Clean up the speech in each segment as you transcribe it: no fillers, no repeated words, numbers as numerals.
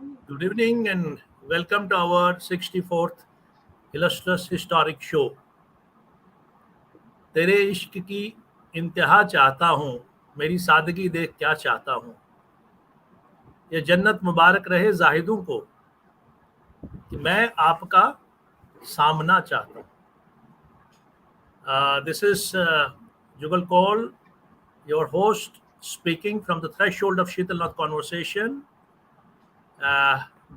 Good evening and welcome to our 64th illustrious historic show. तेरे इश्क की इंतहा चाहता हूँ, मेरी सादगी देख क्या चाहता हूँ. ये जन्नत मुबारक रहे जाहिदों को कि मैं आपका सामना चाहता हूँ. This is Jugal Koul, your host, speaking from the threshold of Sheetalnath conversation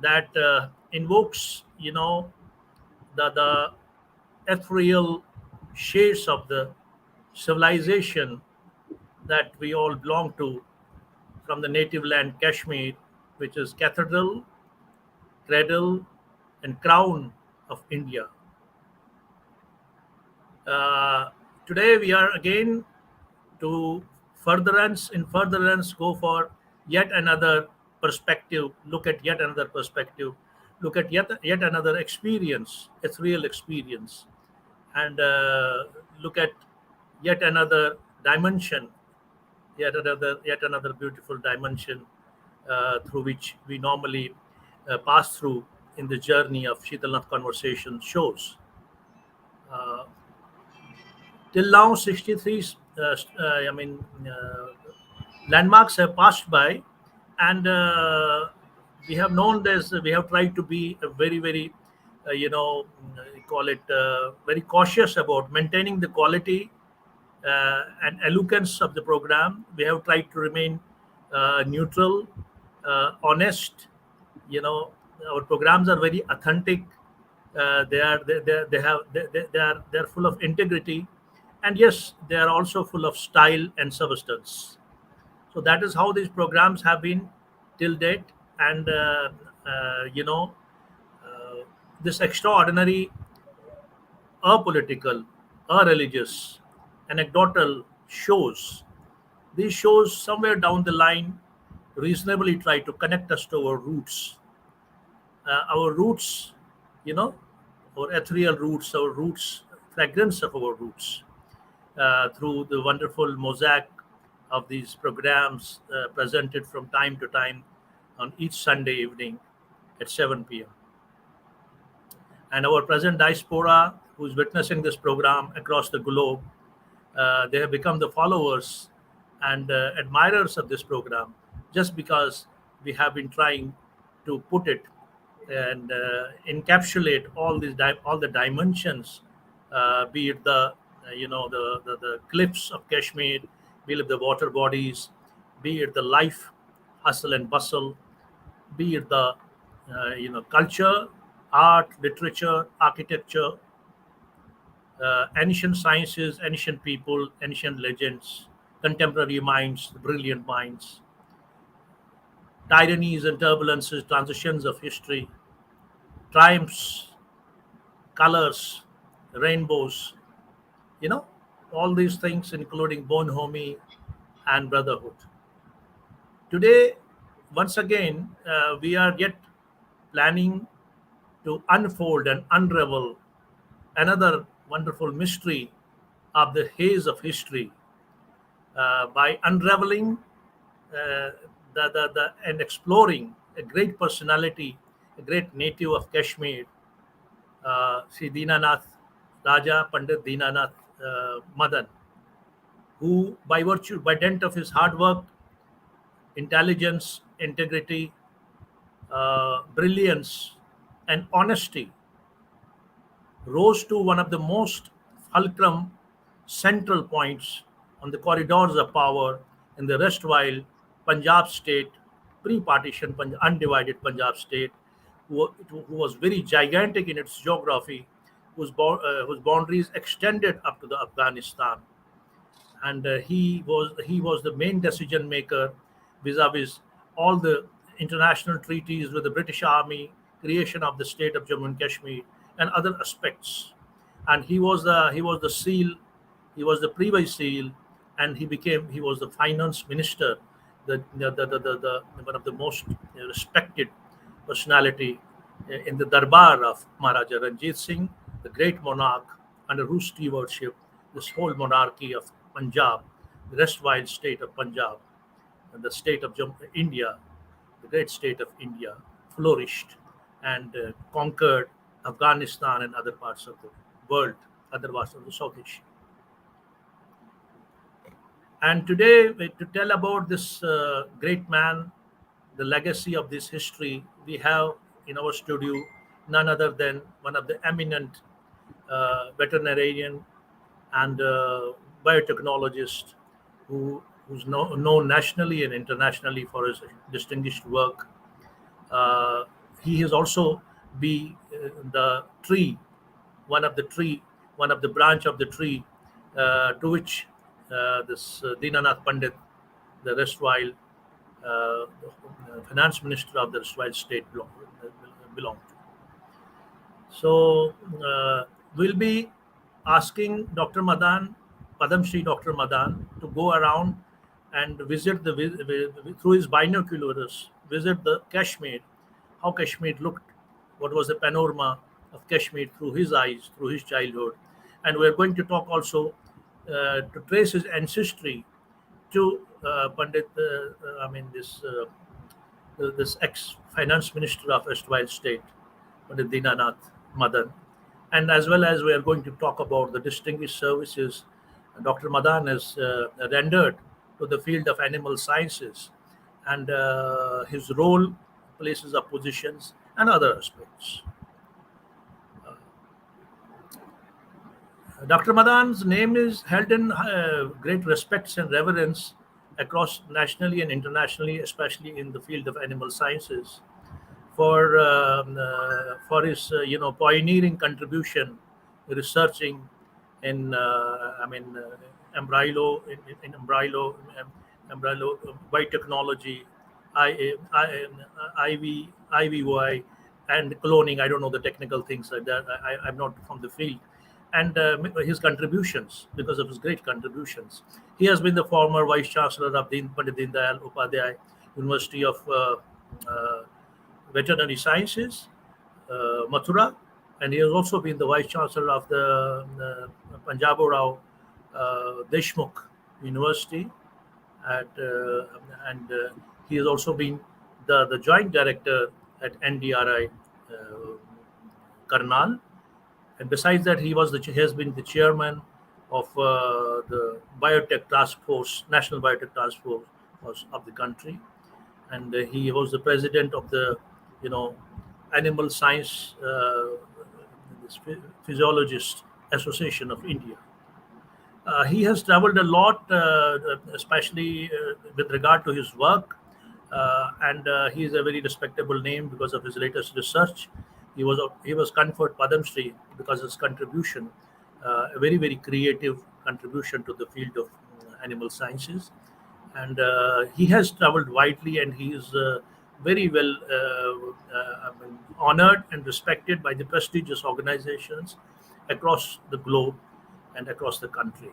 that invokes, the ethereal shades of the civilization that we all belong to from the native land Kashmir, which is cathedral, cradle, and crown of India. Uh, Today we are again to furtherance go for yet another perspective, look at yet another perspective, look at yet another experience, ethereal experience, and look at yet another dimension, yet another beautiful dimension through which we normally pass through in the journey of Sheetalnath conversation shows. Uh, Till now, 63 I mean landmarks have passed by, and we have known this. We have tried to be a very call it very cautious about maintaining the quality and eloquence of the program. We have tried to remain neutral, honest. You know, our programs are very authentic. They have they're full of integrity, and yes, they are also full of style and substance. So that is how these programs have been till date, and uh, this extraordinary apolitical, religious, anecdotal shows. These shows somewhere down the line reasonably try to connect us to our roots, you know, our ethereal roots, our roots, fragrance of our roots, through the wonderful mosaic of these programs presented from time to time on each Sunday evening at 7 p.m. And our present diaspora, who is witnessing this program across the globe, they have become the followers and admirers of this program just because we have been trying to put it and encapsulate all the dimensions, be it the the cliffs of Kashmir, be it the water bodies, be it the life, hustle and bustle, be it the culture, art, literature, architecture, ancient sciences, ancient people, ancient legends, contemporary minds, brilliant minds, tyrannies and turbulences, transitions of history, triumphs, colors, rainbows, you know, all these things, including bonhomie and brotherhood. Today, once again, we are yet planning to unfold and unravel another wonderful mystery of the haze of history by unraveling and exploring a great personality, a great native of Kashmir, Sri Dinanath, Raja Pandit Dinanath Madan, who by dint of his hard work, intelligence, integrity, brilliance, and honesty, rose to one of the most fulcrum central points on the corridors of power in the erstwhile Punjab state, pre-partition undivided Punjab state, who was very gigantic in its geography, whose boundaries extended up to the Afghanistan, and he was the main decision maker vis-a-vis all the international treaties with the British Army, creation of the state of Jammu and Kashmir, and other aspects. And he was the seal, he was the privy seal, and he was the finance minister, the one of the most respected personality in the darbar of Maharaja Ranjit Singh, the great monarch, under whose stewardship this whole monarchy of Punjab, the erstwhile state of Punjab, and the state of India, the great state of India, flourished and conquered Afghanistan and other parts of the world, other parts of the South Asia. And today, to tell about this great man, the legacy of this history, we have in our studio none other than one of the eminent veterinarian and biotechnologist who's known nationally and internationally for his distinguished work. Uh, he has also be the tree, one of the tree, one of the branch of the tree to which this Dinanath Pandit, the erstwhile finance minister of the erstwhile state, belonged to. So we'll be asking Dr. Madan, Padamshree Dr. Madan, to go around and visit through his binoculars, visit the Kashmir, how Kashmir looked, what was the panorama of Kashmir through his eyes, through his childhood, and we're going to talk also to trace his ancestry to Pandit. I mean this ex-finance minister of erstwhile state, Pandit Dinanath Madan. And as well as we are going to talk about the distinguished services Dr. Madan has rendered to the field of animal sciences and his role, places of positions, and other aspects. Dr. Madan's name is held in great respects and reverence across nationally and internationally, especially in the field of animal sciences, for his pioneering contribution researching in embryo in embryo biotechnology, IVY, and cloning. I don't know the technical things like that. I'm not from the field. And his contributions, because of his great contributions, he has been the former vice chancellor of the Pandit Deen Dayal Upadhyay University of uh, Veterinary Sciences, Mathura, and he has also been the vice chancellor of the Punjabo Rao Deshmukh University, and he has also been the joint director at NDRI Karnal. And besides that, he has been the chairman of the Biotech Task Force, National Biotech Task Force of the country, and he was the president of the you know Animal Science Physiologist Association of India. He has traveled a lot, especially with regard to his work, and he is a very respectable name because of his latest research. He was conferred Padamshree because of his contribution, a very creative contribution to the field of animal sciences, and he has traveled widely, and he is very well honored and respected by the prestigious organizations across the globe and across the country.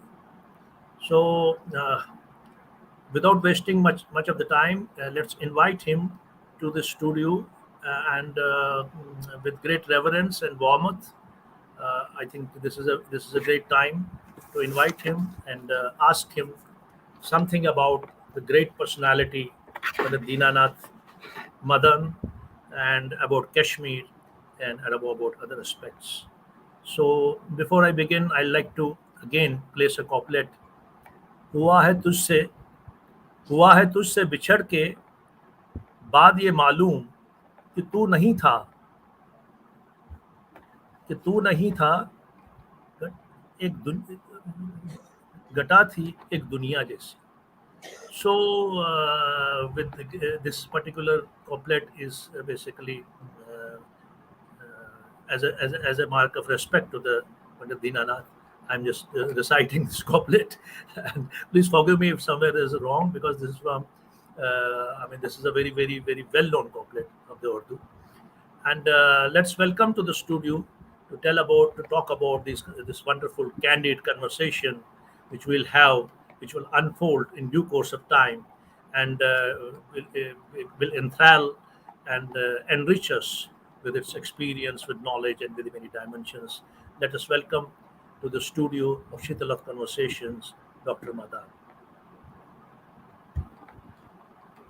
So, without wasting much of the time, let's invite him to the studio, and with great reverence and warmth. I think this is a great time to invite him and ask him something about the great personality of the Dinanath Madan, and about Kashmir, and about other aspects. So before I begin, I'd like to again place a couplet. हुआ है तुझसे हुआ है तुझसे बिछड़ के बाद ये मालूम कि तू नहीं था कि तू नहीं था एक घटा थी एक दुनिया जैसी. So this particular couplet is basically as a mark of respect to the Pandit Dinanath. I'm just reciting this couplet, and please forgive me if somewhere is wrong, because this is from. This is a very well-known couplet of the Urdu. And let's welcome to the studio to talk about this wonderful candid conversation which will unfold in due course of time, and will enthrall and enrich us with its experience, with knowledge, and with many dimensions. Let us welcome to the studio of Shital of Conversations, Dr. Madan.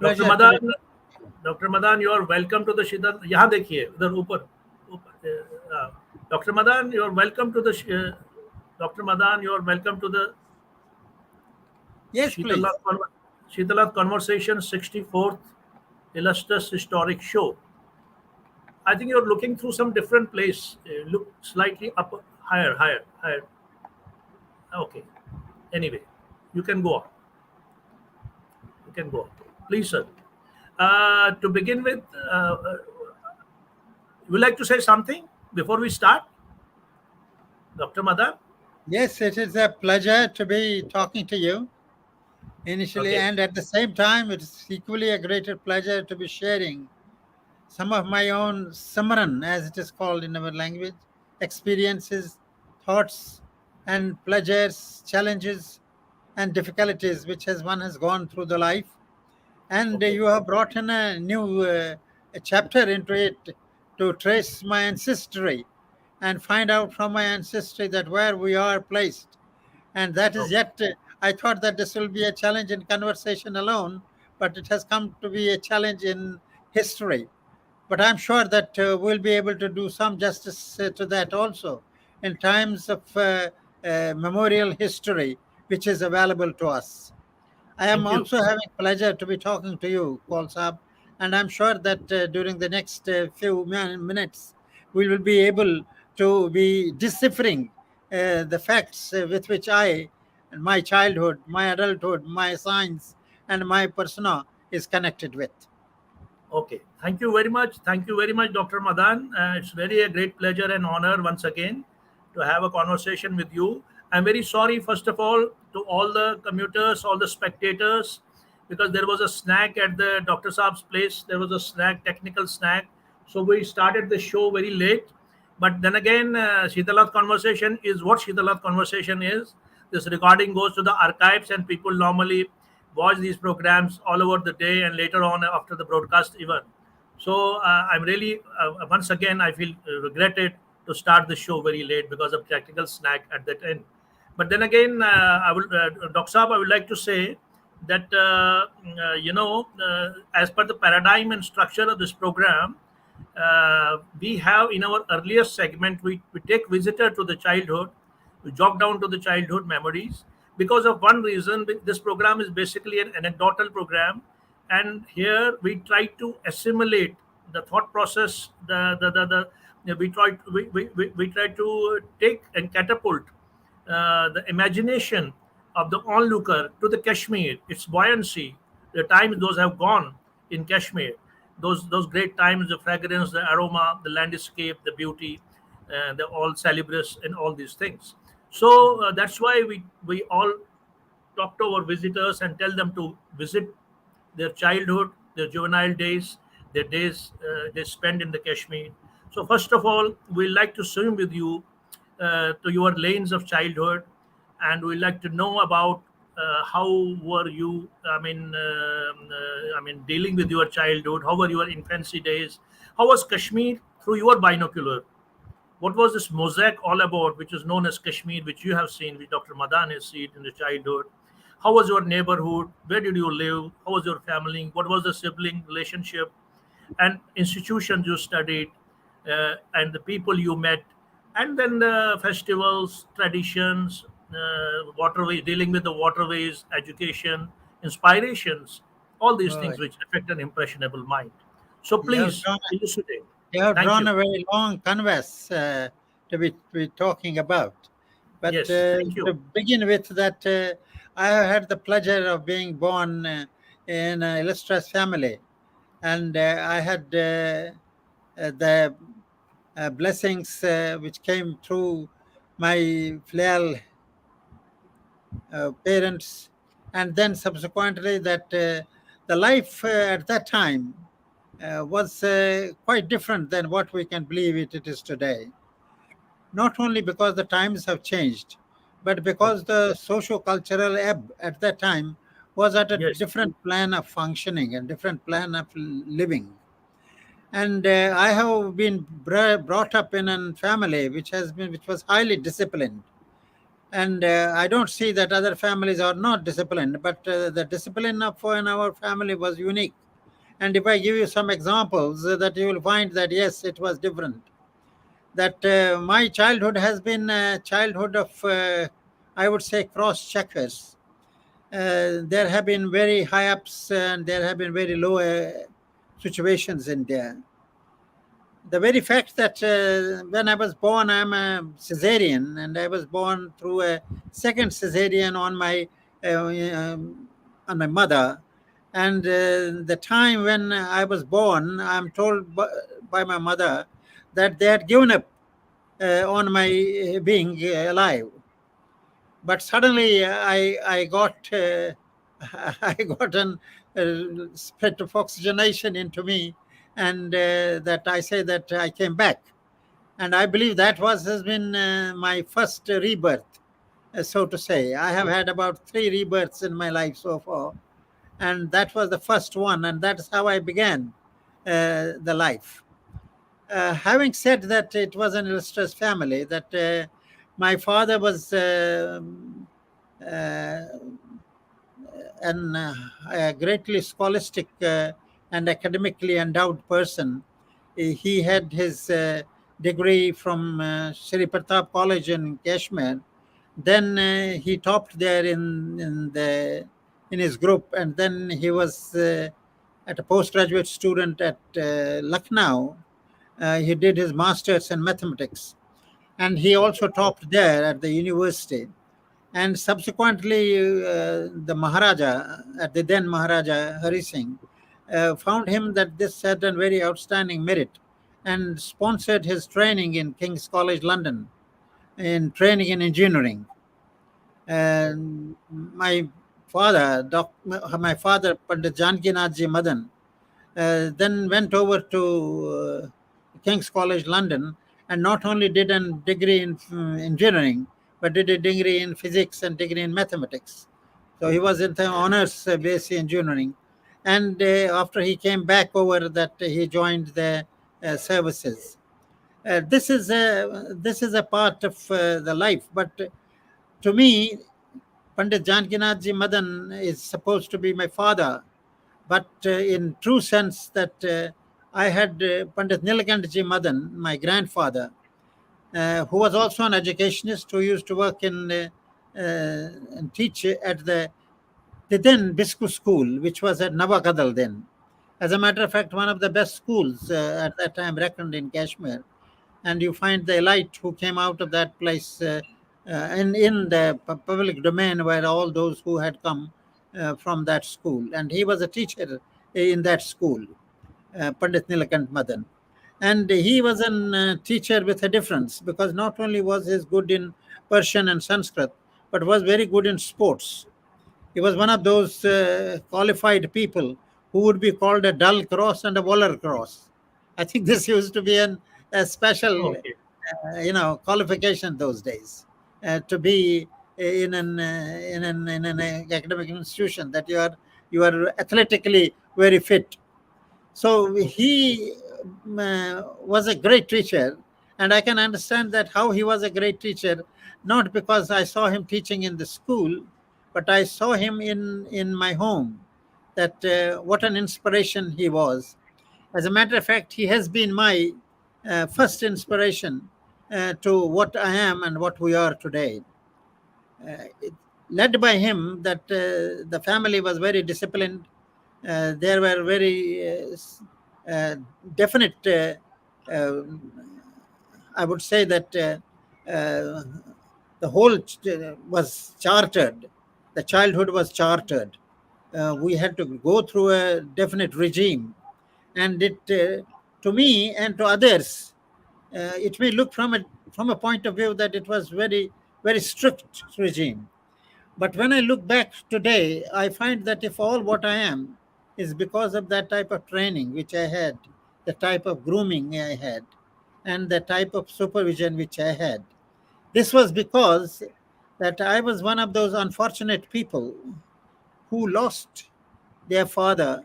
Dr. Pleasure. Madan, Dr. Madan, you are welcome to the शीतल यहाँ देखिए उधर ऊपर ऊपर Dr. Madan, you are welcome to the Dr. Madan, you are welcome to the Yes, please. Shitalath Conversation 64th Illustrious Historic Show. I think you're looking through some different place. Look slightly up, higher. Okay. Anyway, you can go on. You can go on. Please, sir. To begin with, would you like to say something before we start, Dr. Madan? Yes, it is a pleasure to be talking to you initially, Okay. and at the same time, it is equally a greater pleasure to be sharing some of my own Samran, as it is called in our language, experiences, thoughts, and pleasures, challenges, and difficulties which has one has gone through the life. And Okay. you have brought in a new a chapter into it to trace my ancestry and find out from my ancestry that where we are placed. And that is Okay. yet, I thought that this will be a challenge in conversation alone, but it has come to be a challenge in history. But I'm sure that we'll be able to do some justice to that also in times of memorial history, which is available to us. I am Thank you. also having pleasure to be talking to you, Paul Saab, and I'm sure that during the next few minutes we will be able to be deciphering the facts with which I and my childhood, my adulthood, my science, and my persona is connected with. Okay. Thank you very much. Thank you very much, Dr. Madan. It's very a great pleasure and honor once again to have a conversation with you. I'm very sorry, first of all, to all the commuters, all the spectators, because there was a snack at the Dr. Saab's place. There was a snack, technical snack. So we started the show very late. But then again, Shitalath Conversation is what Shitalath Conversation is. This recording goes to the archives, and people normally watch these programs all over the day and later on after the broadcast even. So I'm really once again I feel regretted to start the show very late because of technical snack at that end. But then again, I will, Dr. Saab, I would like to say that as per the paradigm and structure of this program, we have in our earlier segment we take visitor to the childhood, we jog down to the childhood memories because of one reason. This program is basically an anecdotal program, and here we try to assimilate the thought process, we try to take and catapult the imagination of the onlooker to the Kashmir, its buoyancy, the times those have gone in Kashmir, those great times, the fragrance, the aroma, the landscape, the beauty, the all salubrious and all these things. So that's why we all talk to our visitors and tell them to visit their childhood, their juvenile days, their days they spend in the Kashmir. So first of all, we like to swim with you to your lanes of childhood, and we like to know about how were you. I mean, dealing with your childhood. How were your infancy days? How was Kashmir through your binocular? What was this mosaic all about, which is known as Kashmir, which you have seen, which Dr. Madan has seen in the childhood? How was your neighborhood? Where did you live? How was your family? What was the sibling relationship and institutions you studied, and the people you met, and then the festivals, traditions, waterways, dealing with the waterways, education, inspirations, all these things Right. which affect an impressionable mind. So You have please drawn, elucidate. you have Thank drawn you. a very long canvas to be talking about. But Yes, thank to you. begin with, that I have had the pleasure of being born in an illustrious family, and I had the blessings which came through my filial parents, and then subsequently that the life at that time was quite different than what we can believe it is today. Not only because the times have changed, but because Okay. the socio-cultural ebb at that time was at a Yes. different plan of functioning and different plan of living. And I have been brought up in a family which was highly disciplined. And I don't see that other families are not disciplined, but the discipline of in our family was unique. And if I give you some examples, that you will find that yes, it was different. That my childhood has been a childhood of, I would say, cross checkers. There have been very high ups and there have been very low situations in there. The very fact that when I was born, I'm a cesarean, and I was born through a second cesarean on my mother. And the time when I was born, I'm told by my mother that they had given up on my being alive. But suddenly I got I got an spread of oxygenation into me, and that I say that I came back, and I believe that was has been my first rebirth, so to say. I have had about three rebirths in my life so far, and that was the first one, and that's how I began the life. Having said that, it was an illustrious family. That my father was uh, a greatly scholastic and academically endowed person. He had his degree from Sri Pratap College in Kashmir. Then he topped there in his group, and then he was at a postgraduate student at Lucknow. He did his masters in mathematics, and he also topped there at the university. And subsequently, the Maharaja, at the then Maharaja Hari Singh, found him that this had a very outstanding merit, and sponsored his training in King's College London in training in engineering. And my father, Pandit Janakinathji Madan, then went over to King's College London, and not only did a degree in engineering, but did a degree in physics and degree in mathematics. So he was in the honors basic engineering, and after he came back over, that he joined the services. This is a part of the life, but to me, Pandit Janakinathji Madan is supposed to be my father, but in true sense that I had Pandit Nilakantji Madan, my grandfather, who was also an educationist who used to work and teach at the then Bisku school, which was at Navakadal then. As a matter of fact, one of the best schools at that time reckoned in Kashmir. And you find the elite who came out of that place in the public domain were all those who had come from that school. And he was a teacher in that school, Pandit Nilakant Madan. And he was a teacher with a difference, because not only was he good in Persian and Sanskrit, but was very good in sports. He was one of those qualified people who would be called a dull cross and a Waller cross. I think this used to be a special, Okay. qualification those days, to be in an academic institution, that you are athletically very fit. So he was a great teacher, and I can understand that how he was a great teacher, not because I saw him teaching in the school, but I saw him in my home. That what an inspiration he was. As a matter of fact, he has been my first inspiration to what I am and what we are today. Led by him, that the family was very disciplined. There were very definite, uh, I would say that the whole was chartered. The childhood was chartered. We had to go through a definite regime, and to me and to others, it may look from a point of view that it was very strict regime. But when I look back today, I find that if all what I am is because of that type of training which I had, the type of grooming I had, and the type of supervision which I had, this was because that I was one of those unfortunate people who lost their father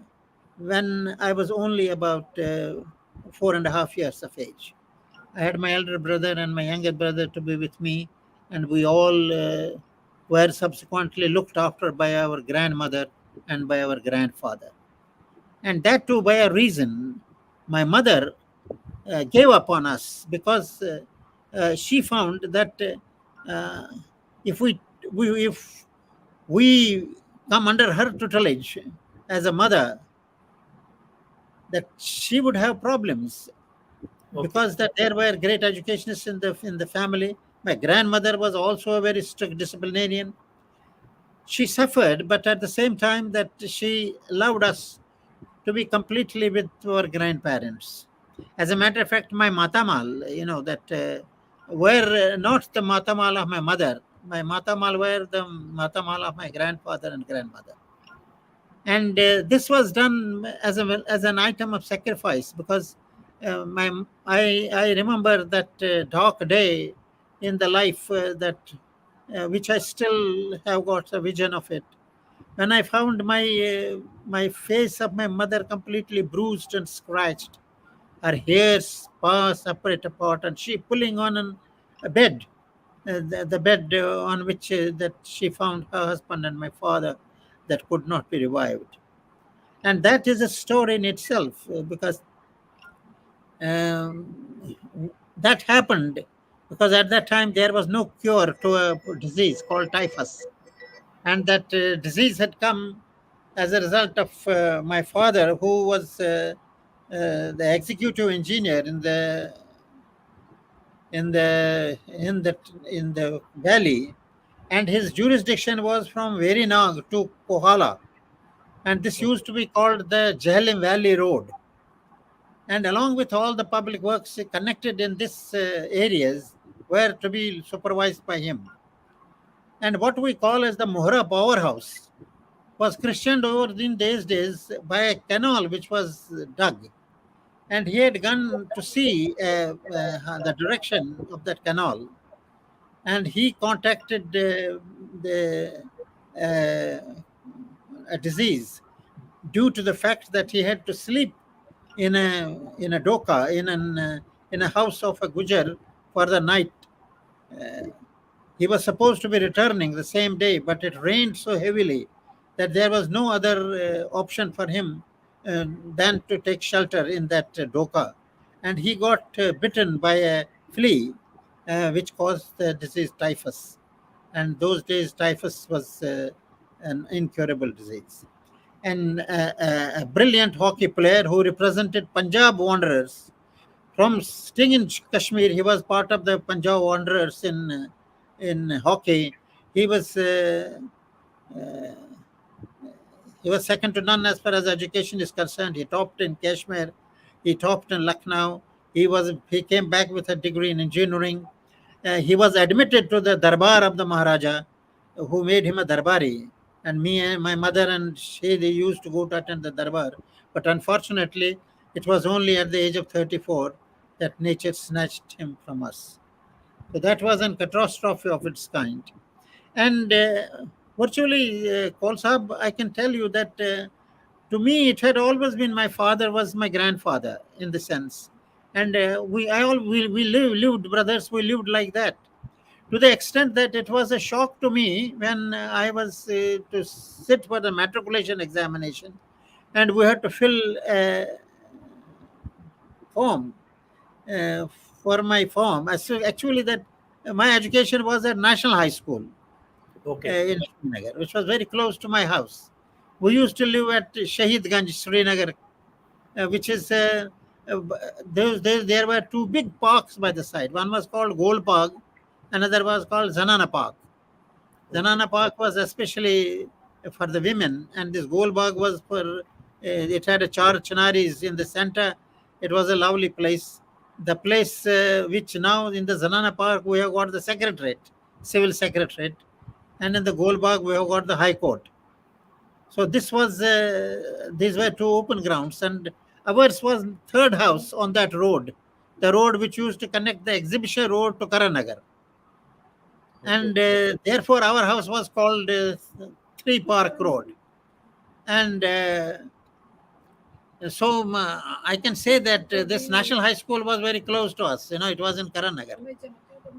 when I was only about 4.5 years of age. I had my elder brother and my younger brother to be with me, and we all were subsequently looked after by our grandmother and by our grandfather. and that too by a reason. My mother gave up on us because she found that if if we come under her tutelage as a mother, that she would have problems, Okay. because that there were great educationists in the family. My grandmother was also a very strict disciplinarian. She suffered, but at the same time that she allowed us to be completely with our grandparents. As a matter of fact, my matamal, that were not the matamal of my mother. My matamal were the matamal of my grandfather and grandmother. And this was done as an item of sacrifice, because I remember that dark day in the life that which I still have got a vision of it, when I found my face of my mother completely bruised and scratched, her hairs sparse separate apart, and she pulling on a bed, the bed on which that she found her husband and my father, that could not be revived. And that is a story in itself, because um, that happened because at that time there was no cure to a disease called typhus, and that disease had come as a result of my father, who was the executive engineer in the valley, and his jurisdiction was from Verinag to Kohala, and this used to be called the Jhelum Valley Road. And along with all the public works connected in this areas were to be supervised by him. And what we call as the Mohra powerhouse was christened over in these days by a canal which was dug. And he had gone to see the direction of that canal, and he contacted the a disease due to the fact that he had to sleep in a doka, in a house of a gujar for the night. He was supposed to be returning the same day, but it rained so heavily that there was no other option for him than to take shelter in that doka. And he got bitten by a flea, which caused the disease typhus. And those days, typhus was an incurable disease. And a brilliant hockey player who represented Punjab Wanderers from staying in Kashmir. He was part of the Punjab Wanderers in hockey. He was uh, uh, he was second to none as far as education is concerned. He topped in Kashmir. He topped in Lucknow. He came back with a degree in engineering. He was admitted to the darbar of the Maharaja, who made him a darbari. And me and my mother and she, they used to go to attend the darbar. But unfortunately, it was only at the age of 34 that nature snatched him from us. So that was a catastrophe of its kind. And virtually, Kaul Sahab, I can tell you that to me, it had always been my father was my grandfather in the sense. And lived, brothers, we lived like that, to the extent that it was a shock to me when I was to sit for the matriculation examination, and we had to fill a form uh, for my form. Actually, that my education was at National High School Okay. in Srinagar, which was very close to my house. We used to live at Shahid Ganj, Srinagar, which is there were two big parks by the side. One was called Gold Park, another was called Zanana Park. Okay. Zanana Park was especially for the women, and this Golbagh was for. It had a char chinaris in the center. It was a lovely place. The place which now in the Zanana Park we have got the secretariat, civil secretariat, and in the Golbagh we have got the High Court. So this was these were two open grounds, and ours was third house on that road, the road which used to connect the exhibition road to Karanagar, Okay. and therefore our house was called Three Park Road. And I can say that this National High School was very close to us. It was in Karanagar.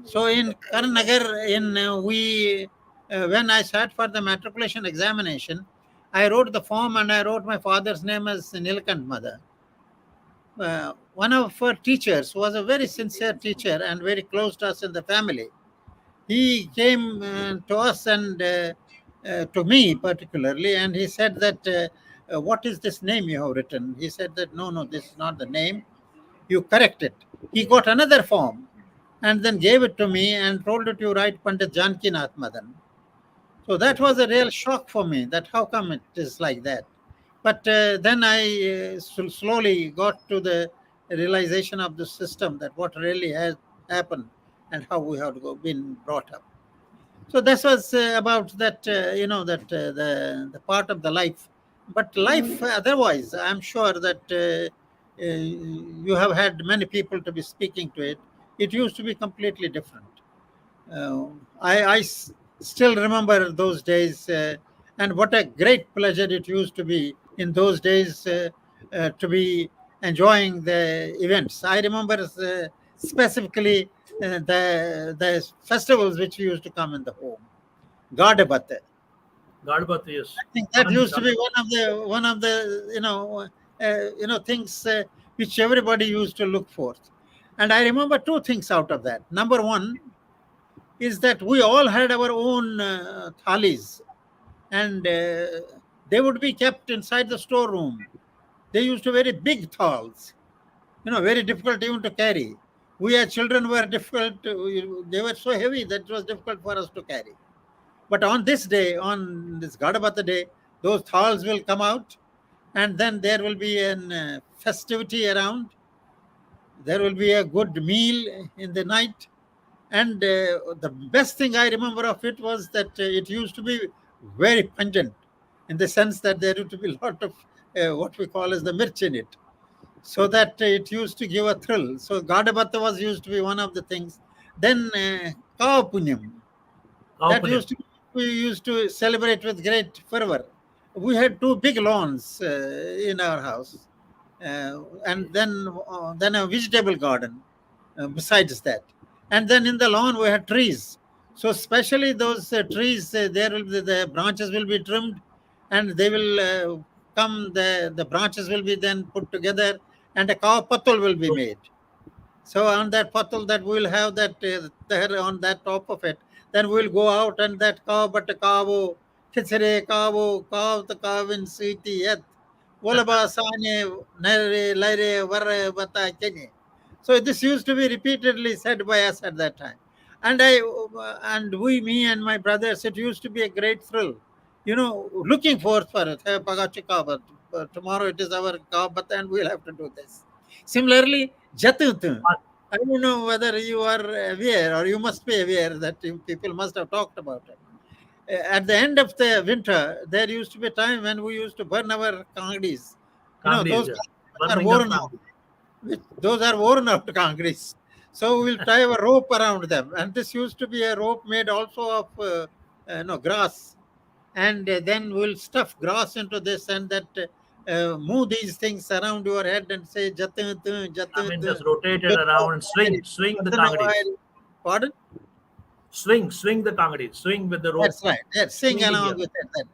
So in Karanagar, in we when I sat for the matriculation examination, I wrote the form and I wrote my father's name as Nilkant Mother. One of our teachers was a very sincere teacher and very close to us in the family. He came to us and to me particularly, and he said that, what is this name you have written? He said that, no, no, this is not the name. You correct it. He got another form and then gave it to me and told it to write Pandit Janki Nath Madan. So that was a real shock for me, that how come it is like that. But then I slowly got to the realization of the system, that what really has happened and how we have been brought up. So this was about that, that the part of the life. But life otherwise, I'm sure that you have had many people to be speaking to it. It used to be completely different. uh, I still remember those days, and what a great pleasure it used to be in those days to be enjoying the events. I remember specifically the festivals which used to come in the home. Gardabate. Gadbat, yes. I think that Anand used to Gad- be one of the things which everybody used to look for. And I remember two things out of that. Number one is that we all had our own thalis, and they would be kept inside the storeroom. They used to very big thals, very difficult even to carry. We as children were difficult. They were so heavy that it was difficult for us to carry. But on this day, on this Gadabata day, those thals will come out, and then there will be an festivity around. There will be a good meal in the night. And the best thing I remember of it was that it used to be very pungent, in the sense that there used to be a lot of what we call as the mirch in it, so that it used to give a thrill. So Gadabata was used to be one of the things. Then Kawapunyam, that Kaupunim. we used to celebrate with great fervor. We had two big lawns in our house, and then a vegetable garden besides that. And then in the lawn we had trees. So especially those trees, there will be, the branches will be trimmed, and they will come. The branches will be then put together, and a cow patul will be made. So on that patul, that we will have that there on that top of it. Then we will go out, and that cow but a cow, kitsere cow the cow in sweetie yet. Volaba sane nere lire vare bata kenye. So this used to be repeatedly said by us at that time. And me and my brothers, it used to be a great thrill. Looking forth for it. Hey, pagachi cow, but tomorrow it is our cow, but then we'll have to do this. Similarly, Jatut. I don't know whether you are aware, or you must be aware, that people must have talked about it. At the end of the winter, there used to be a time when we used to burn our kangdis. Kanglis, Those yes. are Burning of worn out. Kanglis. Those are worn out kangris. So we'll tie a rope around them. And this used to be a rope made also of grass. And then we'll stuff grass into this, and that move these things around your head and say, Jatun, I mean, jatun. just rotate it around and swing the Kanglis. Pardon? Swing the Kanglis. Swing with the rope. That's right. Yes, sing Swinging, along yeah. with it.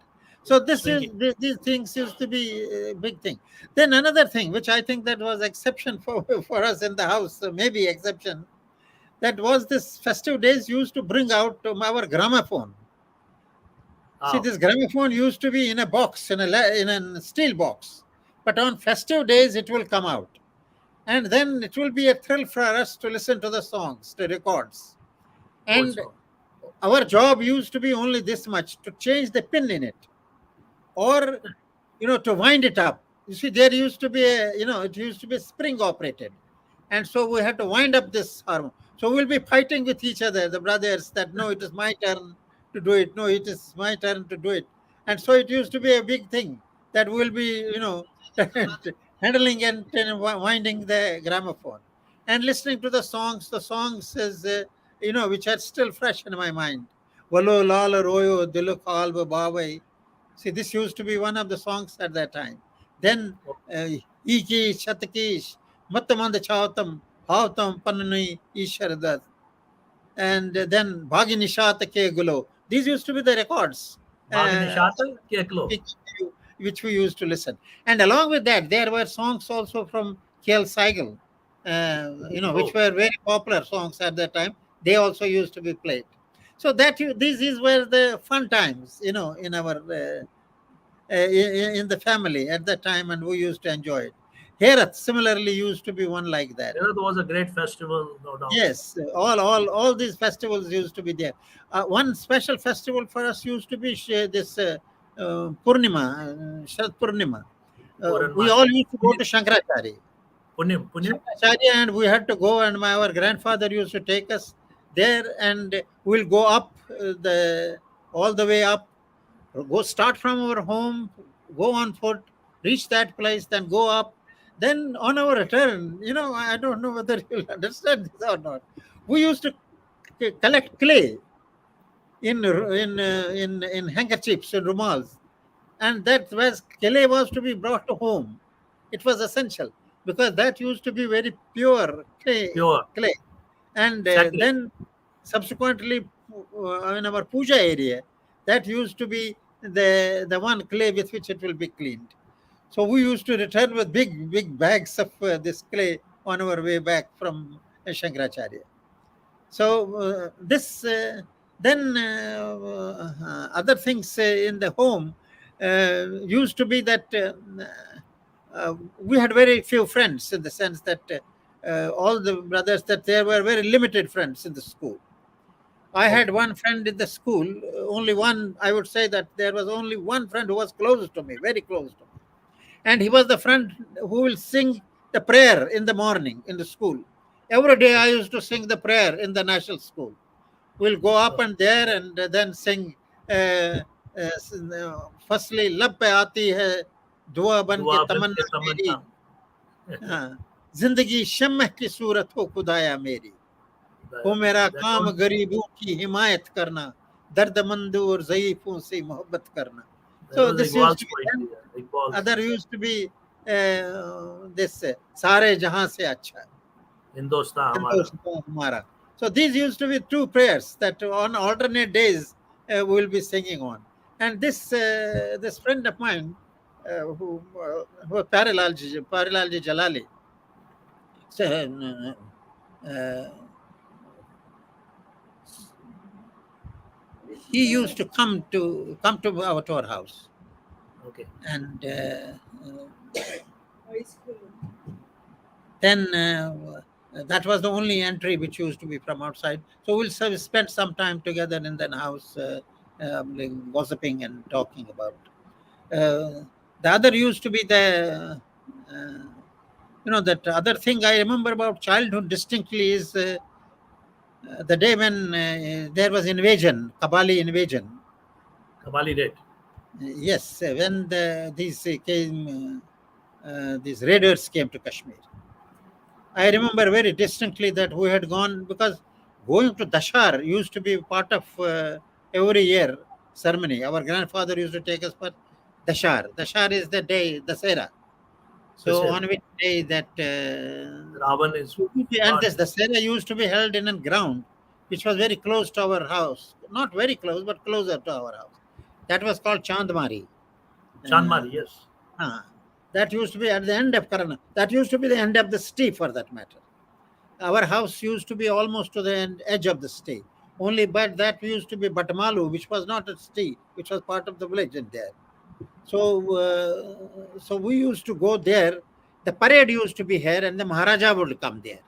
So Swinging. these things used to be a big thing. Then another thing, which I think that was exception for for us in the house, maybe exception, that was this festive days used to bring out our gramophone. See, Oh, this gramophone used to be in a box, in a steel box, but on festive days it will come out, and then it will be a thrill for us to listen to the songs, to records. And also. our job used to be only this much, to change the pin in it, or to wind it up. You see, there used to be it used to be spring operated, and so we had to wind up this harmon. So we'll be fighting with each other, the brothers, that no, it is my turn to do it, no, it is my turn to do it. And so it used to be a big thing, that we'll be handling and winding the gramophone and listening to the songs is which are still fresh in my mind. Valo lal royo dilu kalb bawai. See, this used to be one of the songs at that time. Then, Iki Shatakish, Matamanda Chautam, Hautam Panani Isharadat, and then Bhaginishatake Gulo. These used to be the records. Bagh uh, Nishat के एकलो. which we used to listen. And along with that, there were songs also from Kiel Seigel, which Oh, were very popular songs at that time. They also used to be played. So these were the fun times, in our in the family at that time, and we used to enjoy it. Herat similarly used to be one like that. it was a great festival, no doubt. Yes, all these festivals used to be there. One special festival for us used to be this Purnima, Sharad Purnima. We all Purnimasi. used to go to Shankaracharya. Punim, Punim. Shankaracharya, and we had to go, and our grandfather used to take us there, and we'll go up the all the way up, go start from our home, go on foot, reach that place, then go up. Then on our return, I don't know whether you'll understand this or not. We used to collect clay in handkerchiefs and rumals, and that was clay was to be brought to home. It was essential because that used to be very pure Pure. clay. And Sacred. then subsequently, in our puja area, that used to be the one clay with which it will be cleaned. So we used to return with big bags of this clay on our way back from Shankaracharya. So this then other things in the home used to be that we had very few friends, in the sense that all the brothers, that there were very limited friends in the school. I had Okay. one friend in the school, only one. I would say that there was only one friend who was close to me, very close to me, and he was the friend who will sing the prayer in the morning in the school. Every day I used to sing the prayer in the national school. We'll go up and there, and then sing. Firstly, लब पे आती है दुआ बन के दुआ बन के तमन्ना मेरी, तमन्ना. हाँ, जिंदगी शम्ह की सूरत हो खुदाया मेरी, हो मेरा That काम was गरीबों की हिमायत करना, दर्दमंदों और ज़ईफों से मोहब्बत करना. So this used Iqbal's to be then. poetry. Iqbal's Other used to be this सारे जहां से अच्छा Hindustan हमारा. हिंदुस्तान हमारा. So these used to be two prayers that on alternate days we will be singing on. And this friend of mine, who Parilalji Jalali, so, he used to come to our house, Okay. and then that was the only entry which used to be from outside. So we'll spend some time together in the house, like gossiping and talking about. The other used to be that other thing I remember about childhood distinctly is the day when there was invasion, Kabali invasion. Kamali date. Yes, when these raiders came to Kashmir. I remember very distinctly that we had gone, because going to Dashar used to be part of every year ceremony. Our grandfather used to take us for Dashar. Dashar is the day, Dasera. So on Dasera. which day that Ravan is and burnt. this Dasera used to be held in a ground which was very close to our house. Not very close, but closer to our house. That was called Chandmari. Uh, Chanmari, yes. uh, that used to be at the end of Karana. That used to be the end of the stay, for that matter. Our house used to be almost to the edge of the stay. Only but that used to be Batamalu, which was not a stay, which was part of the village in there. So we used to go there. The parade used to be here, and the Maharaja would come there.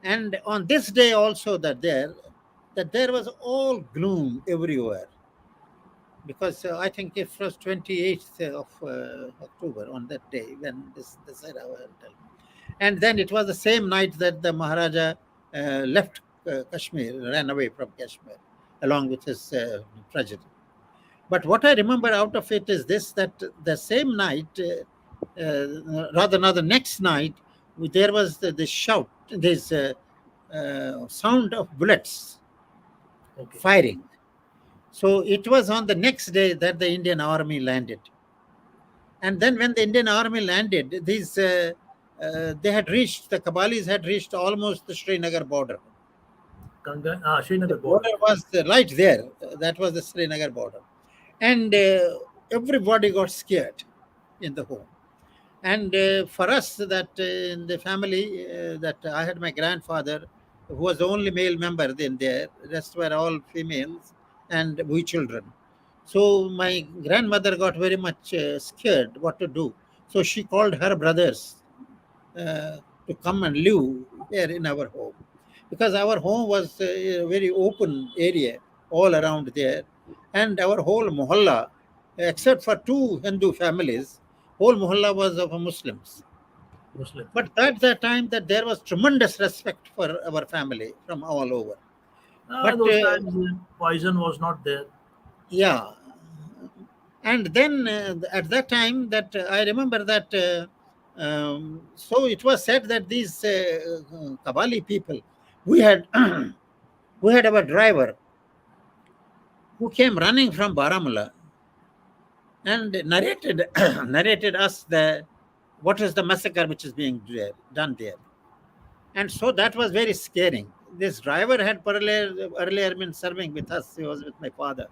And on this day also, that there was all gloom everywhere, because I think it was 28th of October on that day when this era was held. And then it was the same night that the Maharaja left Kashmir, ran away from Kashmir, along with his progeny. But what I remember out of it is this: that the same night, rather not the next night, there was the shout, this sound of bullets Okay. firing. So it was on the next day that the Indian army landed. And then when the Indian army landed, the Kabalis had reached almost the Srinagar border. The Srinagar border border. was right there. That was the Srinagar border. and everybody got scared in the home. And for us, that in the family, that I had my grandfather, who was the only male member in there. The rest were all females, and we children. So my grandmother got very much scared what to do. So she called her brothers to come and live here in our home, because our home was a very open area all around there, and our whole mohalla, except for two Hindu families, whole mohalla was of Muslims. Muslim. But at that time, that there was tremendous respect for our family from all over. But Those times poison was not there. yeah, and then at that time, that I remember that. So it was said that these Kabali people, we had we had our driver who came running from Baramulla and narrated narrated us the what is the massacre which is being done there. And so that was very scaring. This driver had earlier been serving with us. He was with my father.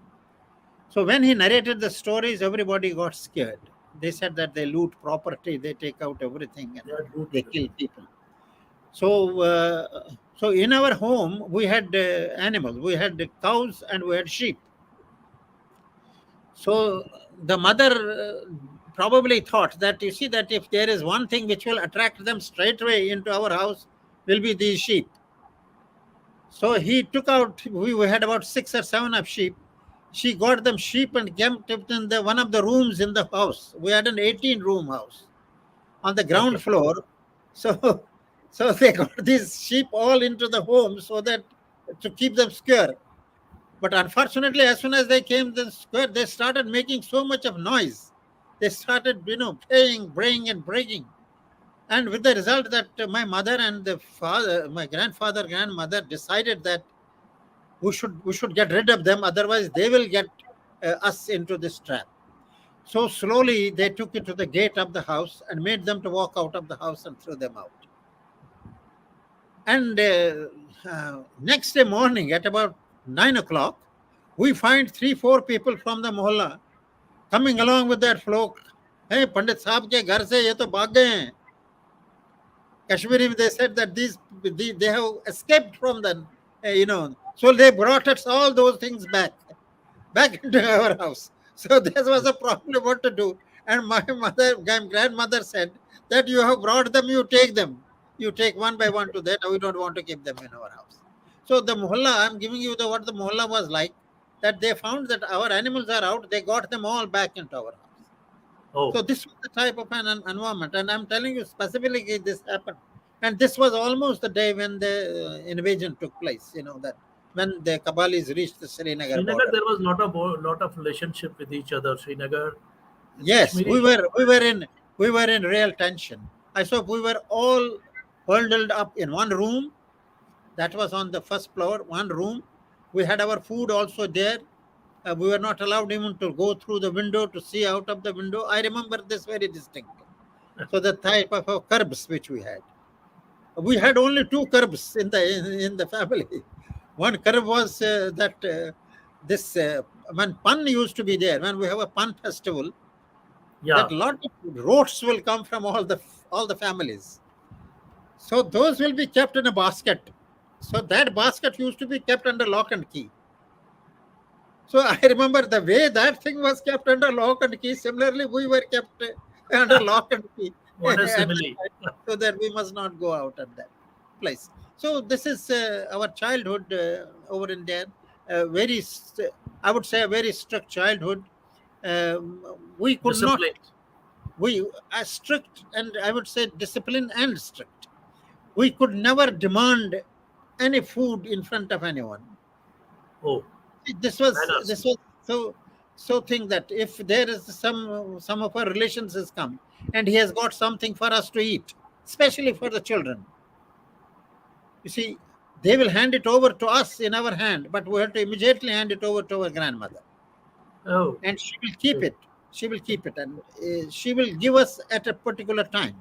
So when he narrated the stories, everybody got scared. They said that they loot property, they take out everything, and They are good. they kill people. So, so in our home, we had animals. We had cows and we had sheep. So the mother probably thought that, you see, that if there is one thing which will attract them straight away into our house, will be these sheep. So he took out. We had about 6 or 7 of sheep. She got them sheep and kept it in the one of the rooms in the house. We had an 18-room house on the ground Okay. floor. So, so they got these sheep all into the home so that to keep them secure. But unfortunately, as soon as they came to the square, they started making so much of noise. They started, playing, braying, and breaking. And with the result that my mother and the father, my grandfather, grandmother decided that we should get rid of them, otherwise they will get us into this trap. So slowly they took it to the gate of the house and made them to walk out of the house and threw them out. And next day morning at about 9 o'clock, we find 3-4 people from the mohalla coming along with their flock. Hey, Pandit Sahab ke ghar se ye to bhag gaye hain. Kashmiri, they said that they have escaped from the. So they brought us all those things back into our house. So this was a problem what to do. And my grandmother said that you have brought them, you take them. You take one by one to that. We don't want to keep them in our house. So the mohalla, I'm giving you what the mohalla was like, that they found that our animals are out. They got them all back into our house. Oh, So this was the type of an environment. And I'm telling you specifically this happened. And this was almost the day when the invasion took place, that when the Kabalis reached the Srinagar Srinagar, border. there was lot of relationship with each other. Srinagar, Yes, Kashmiri. we were in real tension. I saw we were all bundled up in one room. That was on the first floor, one room. We had our food also there. We were not allowed even to go through the window to see out of the window. I remember this very distinctly. So the type of curbs which we had only two curbs in the family. One curb was that this when Pan used to be there, when we have a Pan festival, Yeah. that lot of roasts will come from all the families. So those will be kept in a basket. So that basket used to be kept under lock and key. So I remember the way that thing was kept under lock and key. Similarly, we were kept under lock and key What a at that simile. time, so that we must not go out at that place. So this is our childhood over in there. I would say a very strict childhood. Um, we could not. Disciplined. We are strict, and I would say disciplined and strict. We could never demand any food in front of anyone. Oh, This was manners. so thing that if there is some of our relations has come and he has got something for us to eat, especially for the children, you see, they will hand it over to us in our hand, but we have to immediately hand it over to our grandmother, Oh, and she will keep okay. it. She will keep it, and she will give us at a particular time,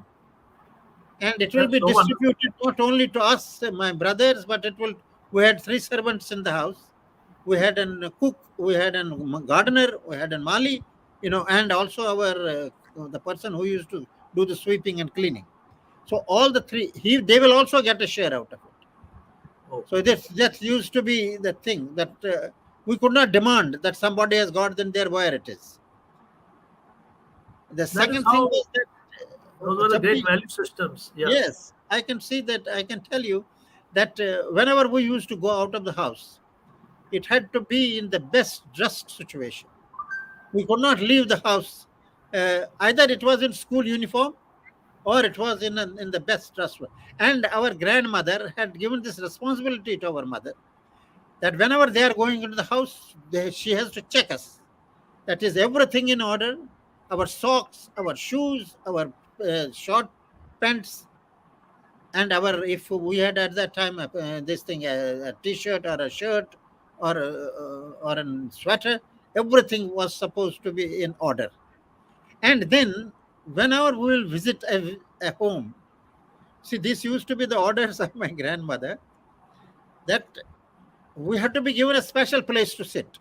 and it will That's be so wonderful. distributed not only to us, my brothers, but it will. We had 3 servants in the house. we had a cook, we had a gardener, we had a mali, and also the person who used to do the sweeping and cleaning. So all the three, they will also get a share out of it. Oh, So that used to be the thing that we could not demand that somebody has got them there where it is. The that is second thing how was that those were the jab great bhi- value systems. Yeah. yes, I can see that. I can tell you that whenever we used to go out of the house, it had to be in the best dressed situation. We could not leave the house. Either it was in school uniform or it was in the best dressed way. And our grandmother had given this responsibility to our mother that whenever they are going into the house, she has to check us. That is everything in order. Our socks, our shoes, our short pants, and our if we had at that time this thing a t-shirt or a shirt or a sweater, everything was supposed to be in order. And then whenever we will visit a home, see, this used to be the orders of my grandmother, that we had to be given a special place to sit.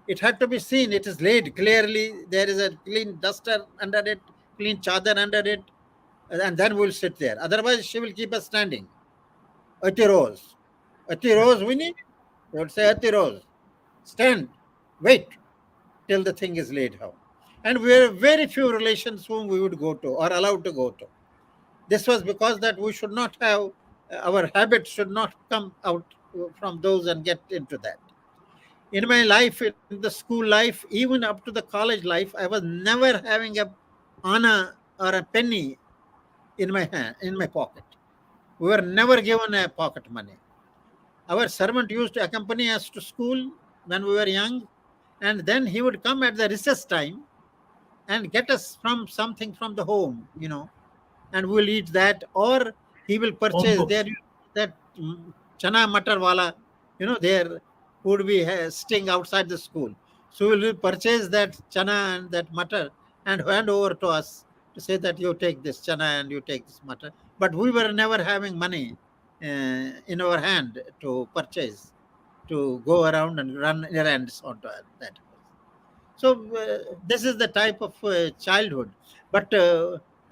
It had to be seen, it is laid clearly, there is a clean duster under it, clean chadar under it, and then we'll sit there. Otherwise, she will keep us standing. Ati rose. Ati rose, Winnie? They would say, Ati rose. Stand. Wait till the thing is laid out. And we were very few relations whom we would go to or allowed to go to. This was because that we should not have, our habits should not come out from those and get into that. In my life, in the school life, even up to the college life, I was never having a anna or a penny in my hand, in my pocket. We were never given a pocket money. Our servant used to accompany us to school when we were young, and then he would come at the recess time and get us from something from the home, and we'll eat that, or he will Home purchase cooked. there that chana matar wala, there would be sitting outside the school. So we'll purchase that chana and that matar and hand over to us to say that you take this chana and you take this matar. But we were never having money in our hand to purchase, to go around and run errands onto that. So this is the type of childhood. But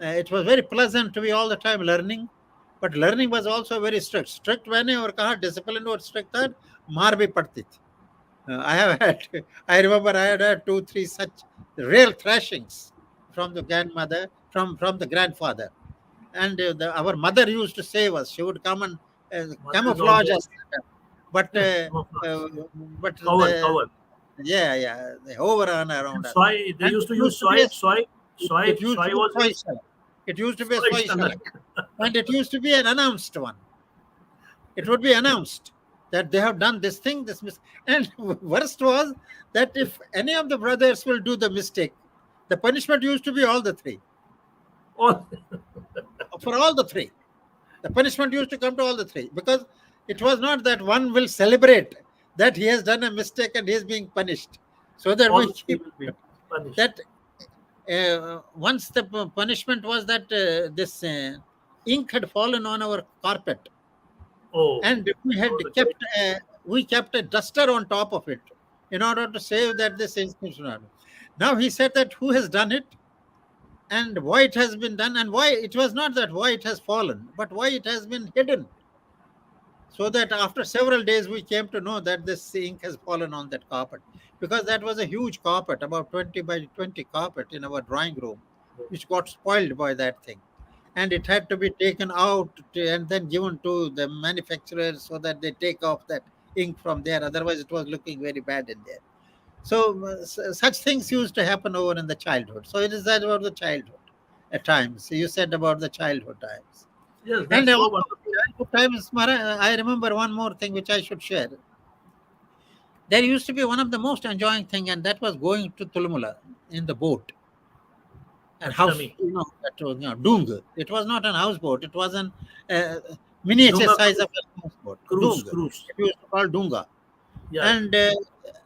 it was very pleasant to be all the time learning. But learning was also very strict. Strict मैंने और कहा discipline और strict था, मार भी पड़ती थी. I have had, I remember I had had 2, 3 such real thrashings from the grandmother, from the grandfather. And our mother used to save us. She would come and Mother is camouflage us. always But yes, uh, camouflage. uh, but Cover, the cover. yeah, they hover on And around us. soy, they And used it to use used to be a soy, soy, soy, it used to soy be was soy used. salad. It used to be a Soy soy salad. salad. And it used to be an announced one. It would be announced that they have done this thing, this and worst was that if any of the brothers will do the mistake, the punishment used to be all the three. All For all the three. The punishment used to come to all the three, because it was not that one will celebrate that he has done a mistake and he is being punished. So that all we the three keep will be punished. that once the punishment was that this ink had fallen on our carpet, Oh, and that was a great. we kept a duster on top of it in order to save that this ink should not. Now he said that who has done it and why it has been done, and why it was not that why it has fallen, but why it has been hidden. So that after several days we came to know that this ink has fallen on that carpet, because that was a huge carpet, about 20 by 20 carpet in our drawing room, which got spoiled by that thing, and it had to be taken out and then given to the manufacturers so that they take off that ink from there, otherwise it was looking very bad in there. So such things used to happen over in the childhood. So it is that about the childhood at times. You said about the childhood times. Yes, And that's so also wonderful. childhood times, I remember one more thing which I should share. There used to be one of the most enjoying thing, and that was going to Tulumula in the boat and house, Ashtami. that was, dung. It was not an houseboat. It was an uh, miniature Dunga size cruise, of a houseboat. cruise, Dung. cruise. It used to call dunga. Yeah, yeah. And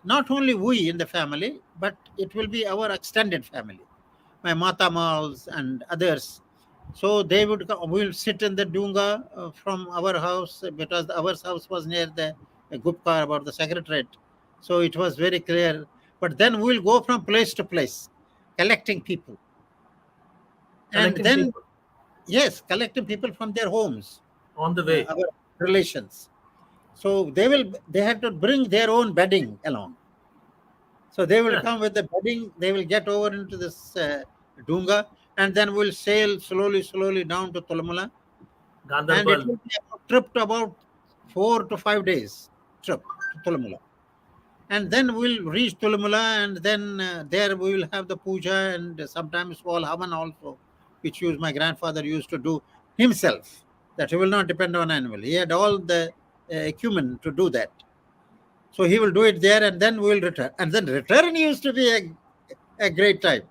not only we in the family, but it will be our extended family, my matamals and others. So they would we'll sit in the dunga from our house, because our house was near the Gupta, about the secretariat. So it was very clear. But then we'll go from place to place, collecting people. And Collecting then, people yes, collecting people from their homes, on the way. our relations. So they have to bring their own bedding along. So they will Yeah, come with the bedding, they will get over into this Dunga, and then we'll sail slowly, slowly down to Tulamala. And it Gandarpal. will be a trip to about 4 to 5 days trip to Tulamala. And then we'll reach Tulamala, and then there we will have the puja and sometimes small havan also, which my grandfather used to do himself, that he will not depend on animal. He had all the equipment to do that. So he will do it there, and then we'll return. And then return used to be a great time,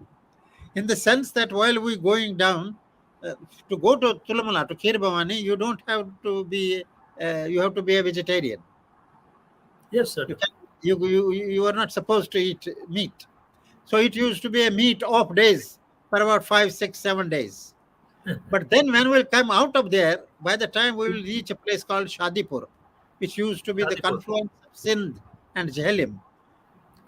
in the sense that while we going down, to go to Tulamala, to Kirbhavani, you don't have to be, you have to be a vegetarian. Yes, You, certainly. can, you are not supposed to eat meat. So it used to be a meat off days for about 5, 6, 7 days. But then when we'll come out of there, by the time we will reach a place called Shadipur, which used to be the Shadipur. confluence of Sindh and Jhelum.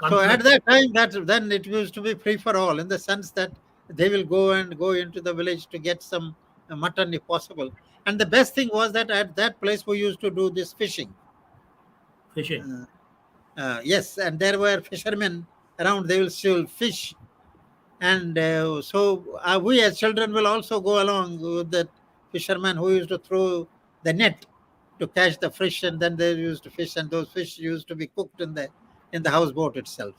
So at Conflict. that time, that then it used to be free for all, in the sense that they will go into the village to get some mutton if possible. And the best thing was that at that place we used to do this fishing. Fishing. Uh, yes, and there were fishermen around. They will still fish, and so we as children will also go along with that fisherman who used to throw the net to catch the fish, and then they used to fish, and those fish used to be cooked in the houseboat itself,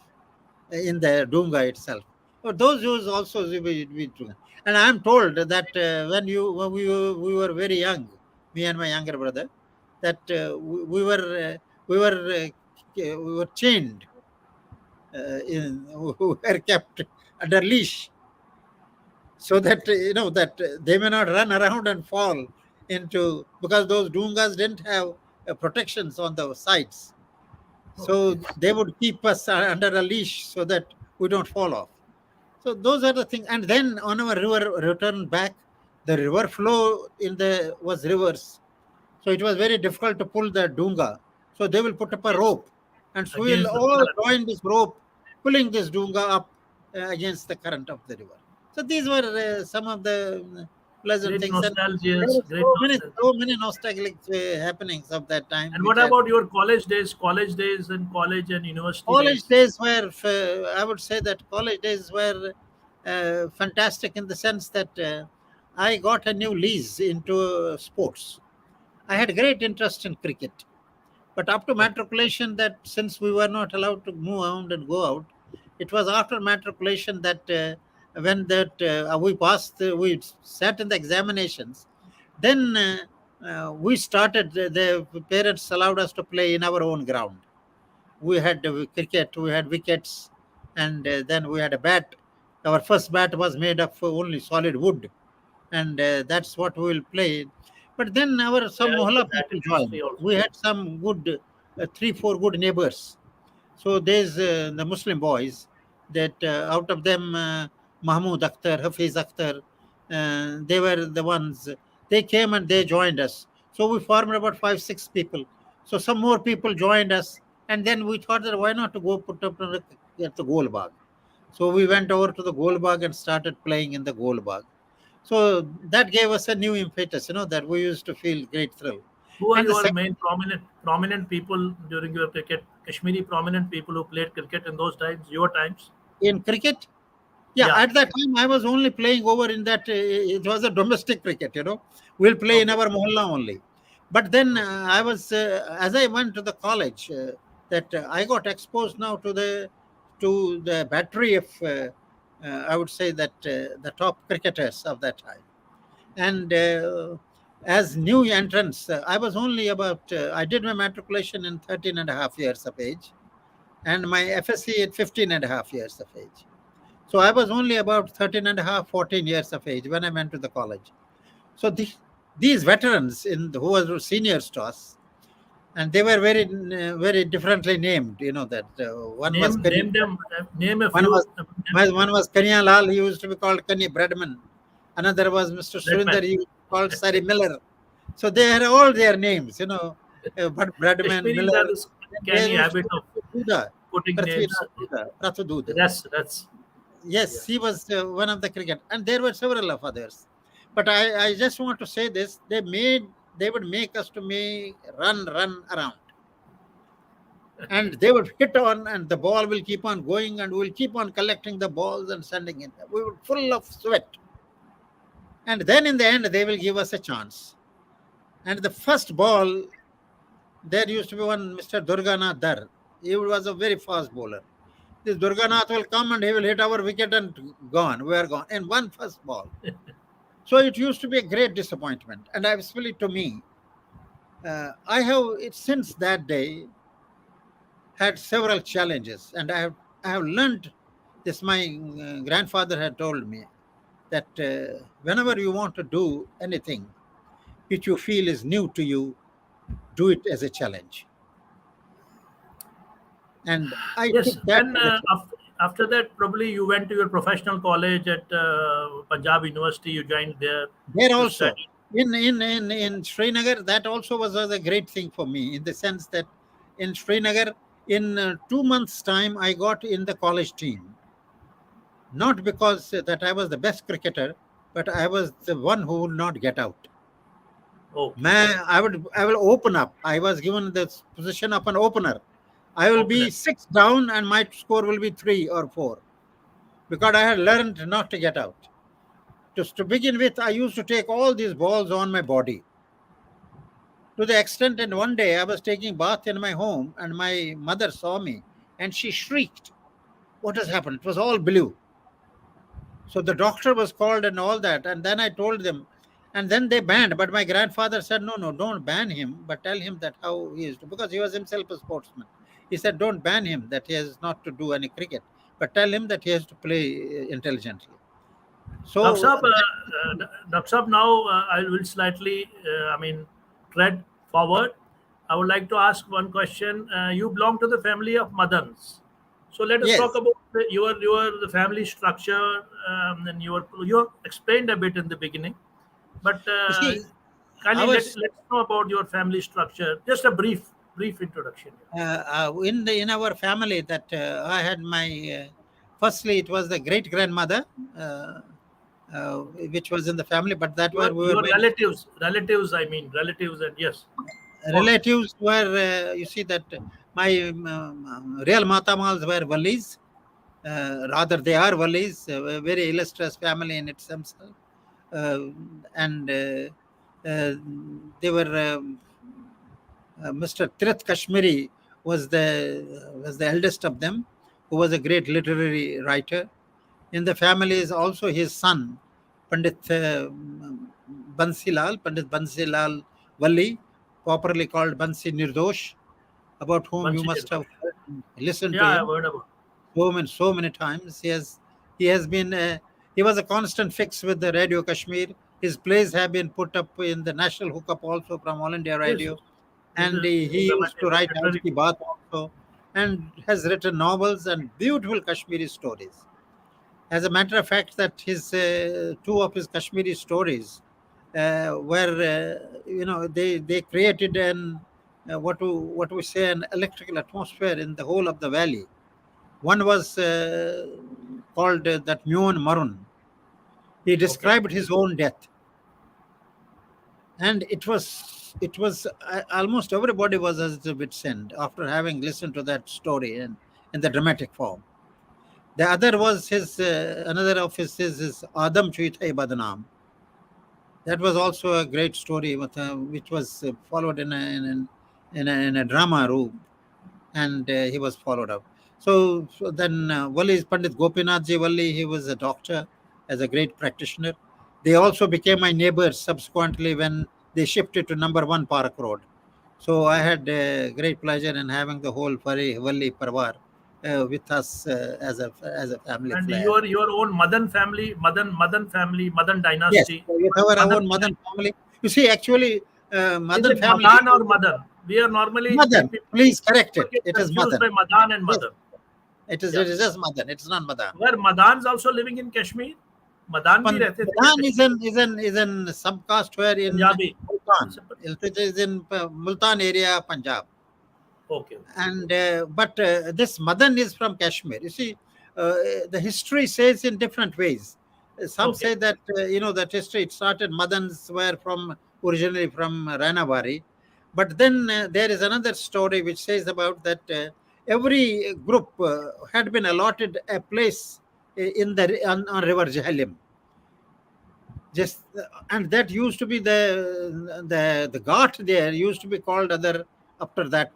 in the Dunga itself. So those use also we do. And I am told that when we were very young, me and my younger brother, that we were chained, who were kept under leash, so that that they may not run around and fall into, because those Dungas didn't have protections on the sides. So Okay. they would keep us under a leash so that we don't fall off. So those are the things. And then on our river return back, the river flow was reverse. So it was very difficult to pull the Dunga. So they will put up a Against, rope, and so we'll against the all current. join this rope, pulling this Dunga up against the current of the river. So these were some of the pleasant Great things, and there nostalgias. were Great nostalgia. so many nostalgic happenings of that time, And which what are about your college days? College days and college and university college days. days were. I would say that college days were fantastic, in the sense that I got a new lease into sports. I had great interest in cricket. But up to Okay. matriculation, that since we were not allowed to move around and go out, it was after matriculation that when that we passed, we sat in the examinations. Then we started. The parents allowed us to play in our own ground. We had cricket, we had wickets, and then we had a bat. Our first bat was made of only solid wood, and that's what we will play. But then our Yeah, some in the mohalla that people joined. industry also. We had some good 3, 4 good neighbors. So there's the Muslim boys, that out of them Mahmood Akhtar, Hafiz Akhtar, they were the ones. They came and they joined us. So we formed about 5, 6 people. So some more people joined us, and then we thought that why not to go put up at the Golbag. So we went over to the Golbag and started playing in the Golbag. So that gave us a new impetus, that we used to feel great thrill. Who are And the your second, main prominent people during your cricket? Kashmiri prominent people who played cricket in those times, your times? in cricket, yeah, Yeah. at that time I was only playing over in that. It was a domestic cricket. We'll play in Okay. our mohalla only. But then Okay. I was, as I went to the college, that I got exposed now to the battery of, I would say that the top cricketers of that time. And as new entrants, I was only about, I did my matriculation in 13 and a half years of age, and my FSC at 15 and a half years of age. So I was only about 13 and a half, 14 years of age when I went to the college. So these veterans who were seniors to us, and they were very differently named. That Name them. Name a one few. was one was Kanya Lal. He used to be called Kanya Bradman. Another was Mr. Surinder. Redman. He was called Sari Miller. So they had all their names. but Bradman, Kashmiris have Miller, this they canny used habit to of do the putting names. Prithviraj Duda, Prathaduda. That's yeah. Yes, he was one of the cricket, and there were several of others. But I just want to say this: they would make us to run around, and they would hit on, and the ball will keep on going, and we'll keep on collecting the balls and sending it. We were full of sweat, and then in the end, they will give us a chance. And the first ball, there used to be one Mr. Durganath Dar. He was a very fast bowler. This Durganath will come and he will hit our wicket and gone. We are gone in one first ball. So it used to be a great disappointment. And especially to me, I have since that day had several challenges, and I have learned this. My grandfather had told me that whenever you want to do anything which you feel is new to you, do it as a challenge. And I Yes. took that Then as a challenge. after that, probably you went to your professional college at Punjab University. You joined there There to also, study. in Srinagar, that also was a great thing for me, in the sense that in Srinagar, in 2 months' time, I got in the college team. Not because that I was the best cricketer, but I was the one who would not get out. Okay. Man, I will open up. I was given the position of an opener. I will Opener. be six down, and my score will be 3 or 4, because I had learned not to get out. Just to begin with, I used to take all these balls on my body, to the extent, and one day I was taking bath in my home, and my mother saw me, and she shrieked, "What has happened?" It was all blue. So the doctor was called and all that, and then I told them, and then they banned. But my grandfather said, "No, no, don't ban him, but tell him that how he is to," because he was himself a sportsman. He said, "Don't ban him that he has not to do any cricket, but tell him that he has to play intelligently." Dr. So Saab, Dr. Saab, now I will slightly, tread forward. I would like to ask one question. You belong to the family of Madans. So let us talk yes, about your the family structure, and you explained a bit in the beginning, but you see, I kindly was let's know about your family structure. Just a brief introduction. in our family that I had my firstly it was the great grandmother, uh, which was in the family, but that were we were Your very relatives. I mean relatives, and yes, more. relatives were you see that my real matamals were Wallis. Rather, they are Wallis, a very illustrious family in itself, uh, and uh, they were. Mr. Tirath Kashmiri was the eldest of them, who was a great literary writer. In the family is also his son, Pandit Pandit Bansilal Valli, popularly called Bansi Nirdosh, about whom you Bansi must have Nirdosh. listened to Yeah, I've him heard about. so many times. He has been he was a constant fix with the Radio Kashmir. His plays have been put up in the national hookup also from All India Yes, yes. Radio, He's and a he used to dramatic write Aaj literary. Ki Baat also, and has written novels and beautiful Kashmiri stories. As a matter of fact, that his two of his Kashmiri stories were, they created an what we say an electrical atmosphere in the whole of the valley. One was called that Myon Marun. He Okay. described his own death, and it was almost everybody was as a bit sent after having listened to that story in the dramatic form. The other was his another of his Adam Chuitai Badnam. That was also a great story, which was followed in a drama room, and he was followed up. So then Wali is Pandit Gopinathji Wali. He was a doctor, as a great practitioner. They also became my neighbors subsequently when they shifted to number 1 Park Road. So I had great pleasure in having the whole Wali Parvar with us as a family And flair. your own Madan family, Madan Yes, dynasty. with our Madan own Madan family. You see, actually, is Madan it family. Madan or Madan? We are normally Madan, please correct people it. get It is confused Madan. by Madan and Yes, Madan. it is. Yeah. It is just Madan. It's not Madan. Were Madans also living in Kashmir? Madan bhi rehte the Madan Kashmir. is an subcaste where in Punjabi. Multan. It's a It is in Multan area, Punjab. okay. Okay. And but this Madan is from Kashmir. You see, the history says in different ways. Some Okay. say that that history it started. Madans were from originally from Ranawari, but then there is another story which says about that every group had been allotted a place in the on River Jhelum. Just and that used to be the ghat there used to be called other after that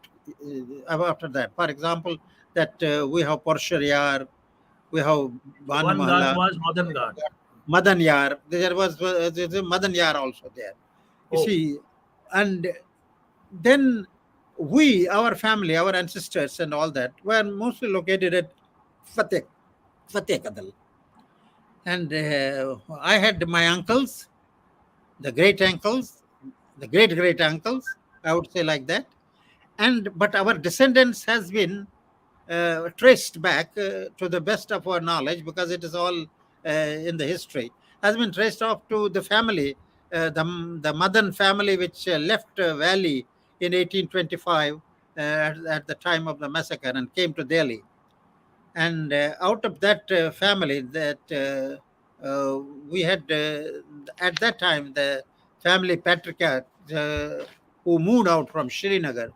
after that. For example, that we have Porshar, we have So Banu one guard Mahalla, was Madan guard. Madan Yar. There was there's a Madan Yar also there. You Oh, see, and then our family, our ancestors, and all that were mostly located at Fateh, Fateh Kadal. And I had my uncles, the great uncles, the great great uncles, I would say like that. And but our descendants has been traced back to the best of our knowledge because it is all in the history has been traced off to the family, the Madan family which left Valley in 1825 at the time of the massacre and came to Delhi. And out of that family that we had at that time the family patriarch who moved out from Srinagar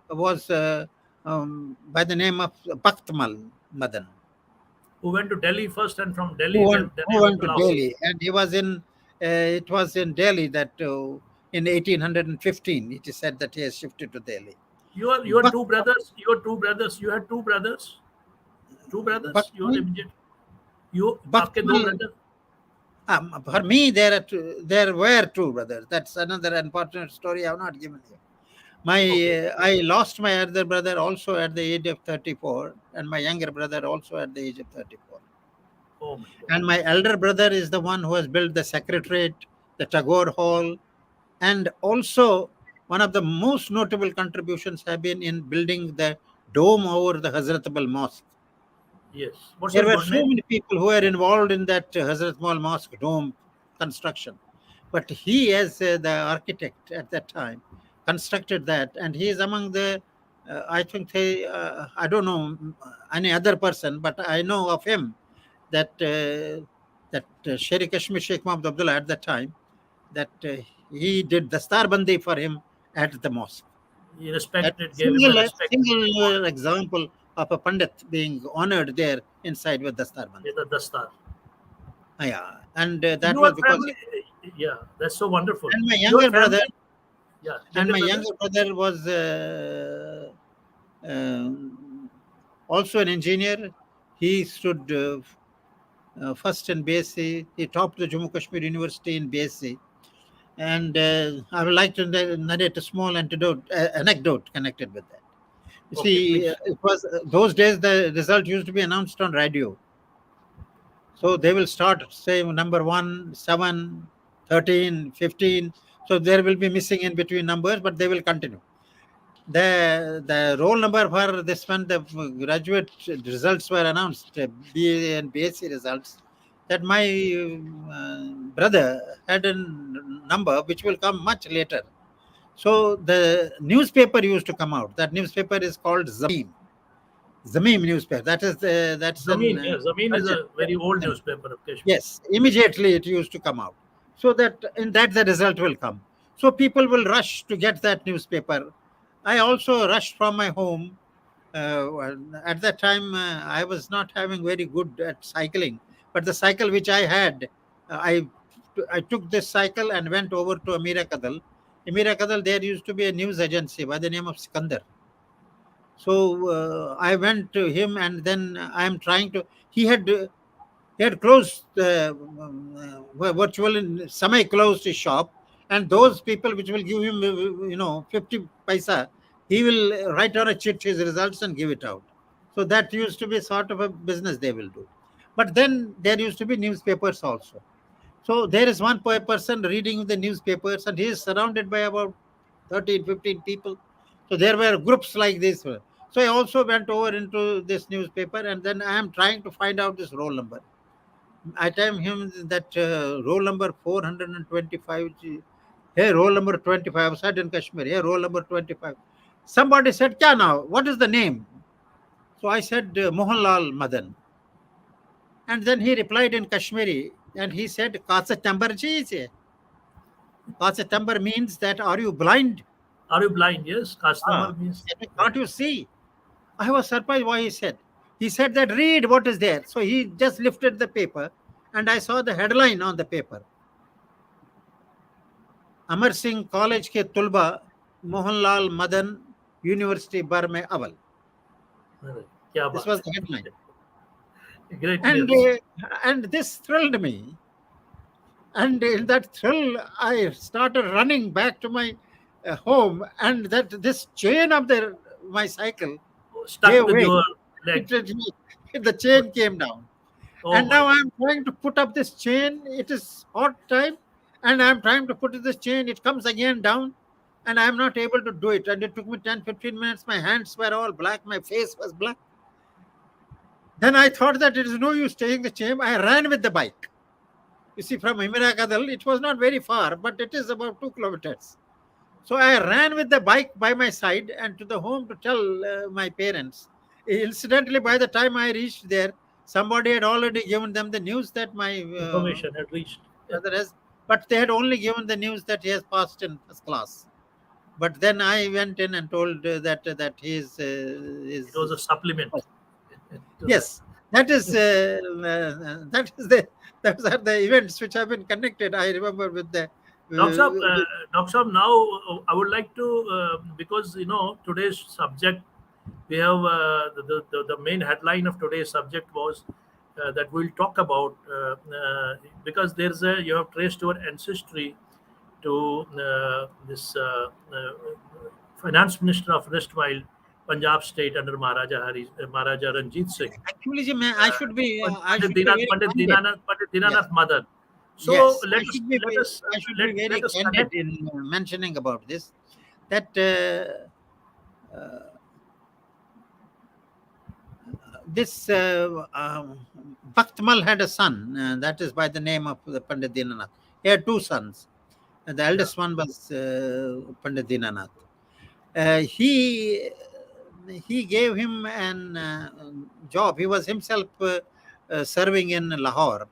was by the name of Baktmal Madan, who went to Delhi first, and from who Delhi, went, then who he went went to to Lahore. Delhi, and he was in it was in Delhi that in 1815 it is said that he has shifted to Delhi. You are Bak, two brothers. You are two brothers. You had two brothers. Two brothers. Your Baktmal, immediate. You आपके दो Baktmal brother. For me, there were two brothers. That's another unfortunate story I have not given you. My Okay. I lost my elder brother also at the age of 34, and my younger brother also at the age of 34. Oh my God. And my elder brother is the one who has built the Secretariat, the Tagore Hall, and also one of the most notable contributions have been in building the dome over the Hazratable Mosque. Yes. What's There his were good so name? many people who were involved in that Hazrat Mal Mosque dome construction. But he, as the architect at that time, constructed that, and he is among the, I think, I don't know any other person, but I know of him that Sher Kashmir Sheikh Mohammed Abdullah at that time, that he did the starbandi for him at the mosque. He That respected, gave him a single respect. single example of a pandit being honored there inside with the starbandi. With the dastar. Yeah, and that Your was because family. Yeah, that's so wonderful. and my Your younger brother family. Yeah, younger brother. was also an engineer. He stood first in BSc. He topped the Jammu Kashmir University in BSc. And I would like to narrate a small anecdote connected with that. You Okay, see, please. it was those days the result used to be announced on radio. So they will start, say, number 1, 7, 13, 15. So there will be missing in between numbers, but they will continue. The roll number for this one, the graduate results were announced, BA and BSc results, that my brother had a number which will come much later. So the newspaper used to come out. That newspaper is called Zameen. Zameen newspaper. That's an Zameen. Yeah, Zameen is a very old newspaper of Kashmir. yes, immediately it used to come out. So that in that the result will come. So people will rush to get that newspaper. I also rushed from my home. At that time, I was not having very good at cycling, but the cycle which I had, I took this cycle and went over to Amira Kadal. Amira Kadal, there used to be a news agency by the name of Sikandar. So I went to him, and then I am trying to. He had closed virtual semi closed his shop, and those people which will give him 50 paisa, he will write on a chit his results and give it out. So that used to be sort of a business they will do. But then there used to be newspapers also. So there is one person reading the newspapers, and he is surrounded by about 13, 15 people. So there were groups like this. So I also went over into this newspaper, and then I am trying to find out this roll number. I tell him that roll number 425. Hey, roll number 25. I sat in Kashmir. Hey, roll number 25. Somebody said, Kya now? What is the name? So I said, Mohanlal Madan. And then he replied in Kashmiri and he said, Kaasa tambar cheese. Kaasa tambar means that are you blind? Are you blind? Yes, Ah, customer means. can't you see? I was surprised why he said. He said that read what is there. So he just lifted the paper and I saw the headline on the paper. Amar Singh College ke Tulba, Mohanlal Madan, University Bar mein Aval. अरे, क्या This बात was the headline. है, great And news. and this thrilled me. And in that thrill, I started running back to my home, and that this chain of my cycle Stuck gave with way. your leg. The chain came down. Oh And my now God. I'm trying to put up this chain. It is hot time, and I'm trying to put this chain. It comes again down, and I'm not able to do it. And it took me 10, 15 minutes. My hands were all black. My face was black. Then I thought that it is no use taking the chain. I ran with the bike. You see, from Himira Kadal, it was not very far, but it is about 2 kilometers. So I ran with the bike by my side and to the home to tell my parents. Incidentally, by the time I reached there, somebody had already given them the news that my Information had reached. Yeah. brother has, but they had only given the news that he has passed in first class. But then I went in and told that he It was a supplement to that. yes, that is that is the those are the events which have been connected. I remember with the Dr. Saab, with, Dr. Saab, now I would like to, because today's subject, we have the main headline of today's subject was that we'll talk about, because there's a, you have traced your ancestry to this finance minister of erstwhile Punjab state under Maharaja Ranjit Singh, actually, ji, I Pandit should be very candid. Pandit Yes, Dinanath Madan. So yes, I should be I should be very let us candid connect. in mentioning about this. That this Baktmal had a son, that is by the name of the Pandit Dinanath. He had two sons. The Yeah. eldest one was Pandit Dinanath. He gave him an job. He was himself serving in Lahore.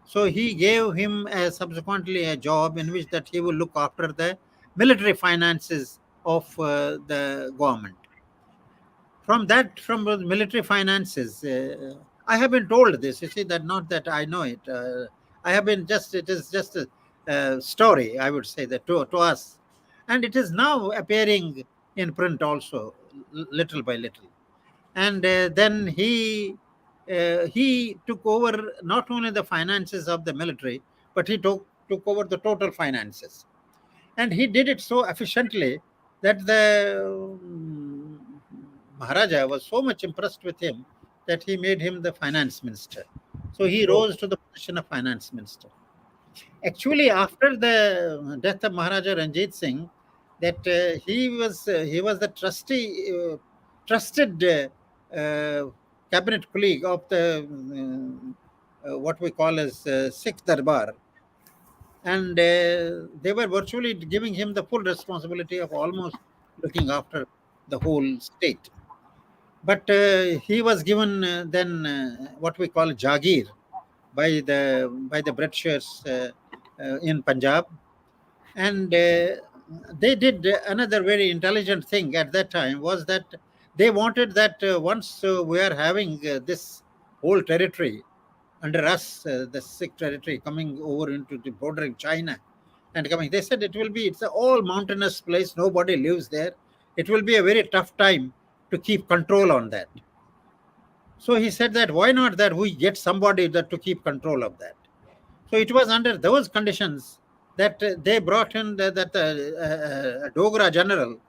So he gave him subsequently a job in which that he will look after the military finances of the government. From the military finances, I have been told this. You see that not that I know it. I have been just it is just a story. I would say that to us, and it is now appearing in print also, little by little. And then he took over not only the finances of the military, but he took over the total finances, and he did it so efficiently that the Maharaja was so much impressed with him that he made him the finance minister. So he Oh, rose to the position of finance minister. Actually, after the death of Maharaja Ranjit Singh, that he was the trusted cabinet colleague of the what we call as Sikh Darbar, and they were virtually giving him the full responsibility of almost looking after the whole state. But he was given then what we call Jagir by the Britishers in Punjab, and they did another very intelligent thing at that time was that they wanted that once we are having this whole territory under us, the Sikh territory coming over into the bordering China and coming. They said it's a all mountainous place, nobody lives there. It will be a very tough time to keep control on that. So he said that why not that we get somebody that to keep control of that. So it was under those conditions that they brought in Dogra general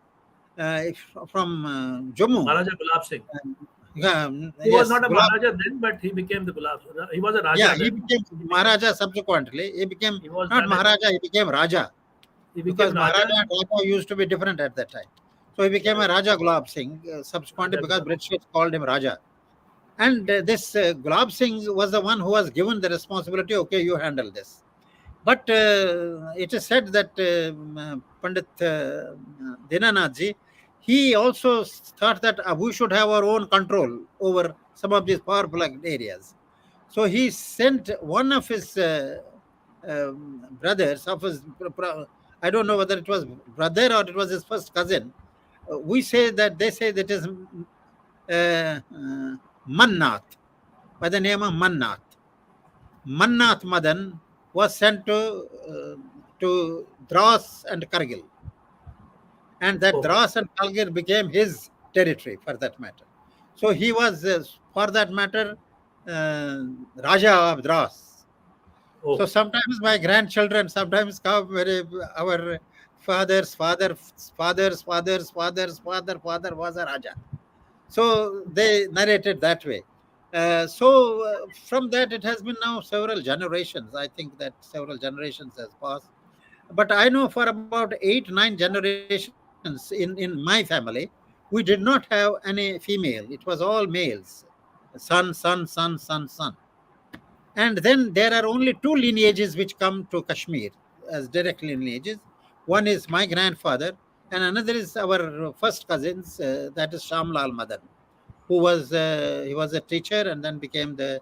from Jammu. Maharaja Gulab Singh. He was Yes, not a Gulab. Maharaja then, but he became the Gulab. He was a Yeah, Raja he then. became Maharaja subsequently. He became He was not not a, Maharaja, he became Raja he became because Raja. Maharaja and Raja used to be different at that time. So he became a Correct. Raja Gulab Singh subsequently Raja because Gulab. British called him Raja. And this Gulab Singh was the one who was given the responsibility. Okay, you handle this. But it is said that Pandit Dinanathji, he also thought that we should have our own control over some of these power plug areas. So he sent one of his brothers, I don't know whether it was brother or it was his first cousin. We say that they say that is Mannath, by the name of Mannath. Mannath Madan was sent to Dras and Kargil, and that Okay. Dras and Kargil became his territory for that matter. So he was, for that matter, uh, Raja of Dras. Oh, So sometimes my grandchildren sometimes come our father was a Raja. So they narrated that way. From that, it has been now several generations. I think that several generations has passed. But I know for about 8, 9 generations in my family, we did not have any female. It was all males, son. And then there are only two lineages which come to Kashmir as direct lineages. One is my grandfather, and another is our first cousins, that is Shamlal Madan, who was he was a teacher and then became the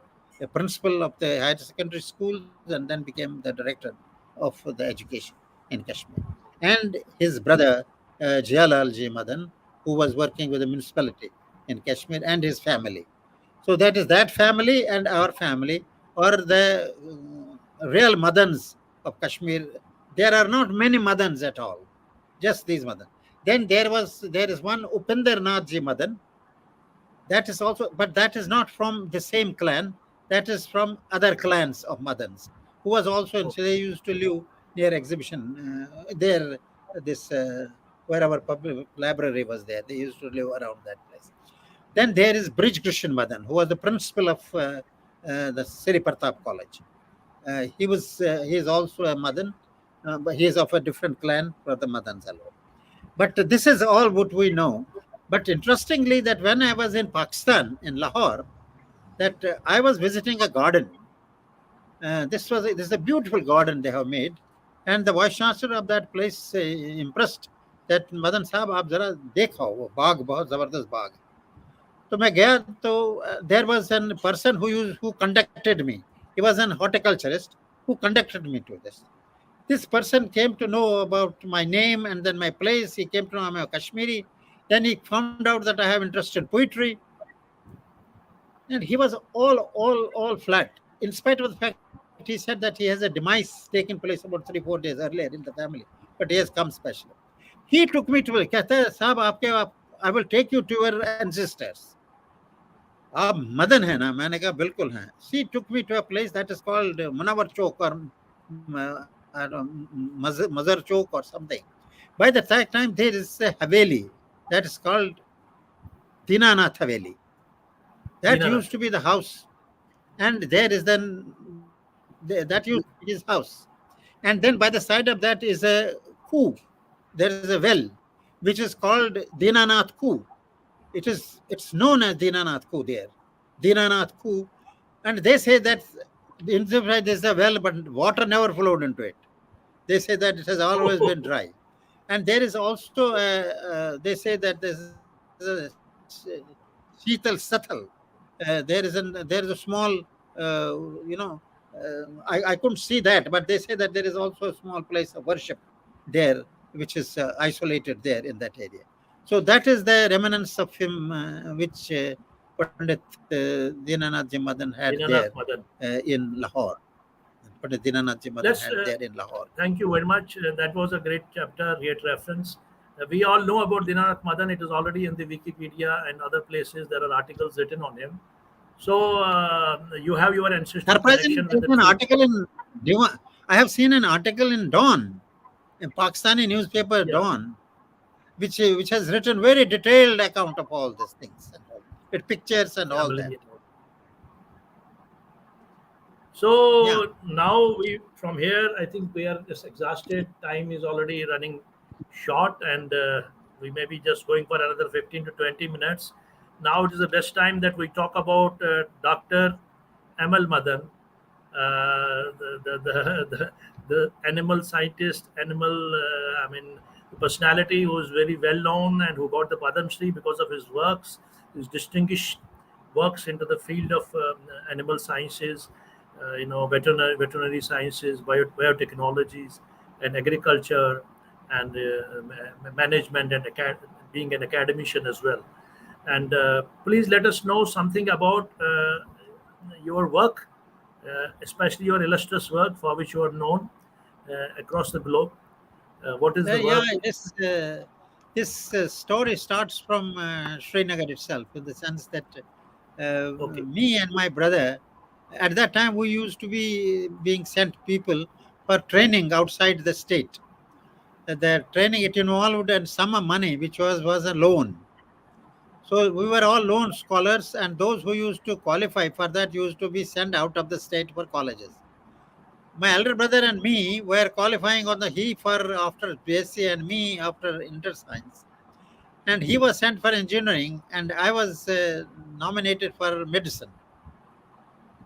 principal of the higher secondary schools and then became the director of the education in Kashmir. And his brother Jialal Ji Madan, who was working with the municipality in Kashmir, and his family. So that is that family and our family, or the real Madans of Kashmir. There are not many Madans at all, just these Madan. Then there is one Upinder Nath Ji Madan, that is also, but that is not from the same clan. That is from other clans of Madans, who was also in. okay. So they used to live near exhibition there. This where our public library was there. They used to live around that place. Then there is Brij Krishan Madan, who was the principal of the Sri Pratap College. He is also a Madan, but he is of a different clan for the Madans alone. But this is all what we know. But interestingly, that when I was in Pakistan, in Lahore, that I was visiting a garden. This is a beautiful garden they have made, and the vice chancellor of that place impressed that Madan साहब आप जरा देखो वो बाग बहुत जबरदस्त बाग है. तो मैं गया तो there was a person who conducted me. He was an horticulturist who conducted me to this. This person came to know about my name and then my place. He came to know I'm a Kashmiri. Then he found out that I have interest in poetry, and he was all flat. In spite of the fact he said that he has a demise taking place about 3, 4 days earlier in the family, but he has come specially. He took me to कहता है साहब I will take you to your ancestors. आप मदन है ना? मैंने कहा बिल्कुल हैं. She took me to a place that is called Munawar Chowk or Mazar Chowk or something. By the time there is a Haveli that is called Dinanath Haveli. That Dinanath. used to be the house, and there is then that used to be his house. And then by the side of that is a coup. There is a well, which is called Dinanath Coup. It's known as Dinanath Coup there. Dinanath Coup. And they say that in the right there's a well, but water never flowed into it. They say that it has always been dry. And there is also they say that there's a Sheetal Sathal. There is a small, I couldn't see that, but they say that there is also a small place of worship there, which is isolated there in that area. So that is the remnants of him, which Pandit Dinanath Ji Madan had there Dinanath Madan. in Lahore. Pandit Dinanath Ji Madan Let's had there in Lahore. thank you very much. That was a great chapter, great reference. We all know about Dinanath Madan. It is already in the Wikipedia and other places. There are articles written on him. So you have your ancestral Surprisingly, connection with there's the an tree. article in I have seen an article in Dawn, in Pakistani newspaper Yeah, Dawn, which has written very detailed account of all these things and all, with pictures and yeah, all Milind, that. yeah. Yeah. So now we from here, I think we are just exhausted. Time is already running short, and we may be just going for another 15 to 20 minutes. Now it is the best time that we talk about Dr. Amal Madan. The animal scientist, I mean, personality who is very well known and who got the Padamshree because of his works, his distinguished works into the field of animal sciences, veterinary sciences, biotechnologies, and agriculture, and management, and being an academician as well. And please let us know something about your work, especially your illustrious work for which you are known across the globe. What is the Yeah, work? this story starts from Srinagar itself, in the sense that Okay, me and my brother, at that time, we used to be being sent people for training outside the state. The training, it involved and sum of money, which was a loan. So we were all loan scholars, and those who used to qualify for that used to be sent out of the state for colleges. My elder brother and me were qualifying on the he for after BSc and me after inter science, and he was sent for engineering, and I was nominated for medicine.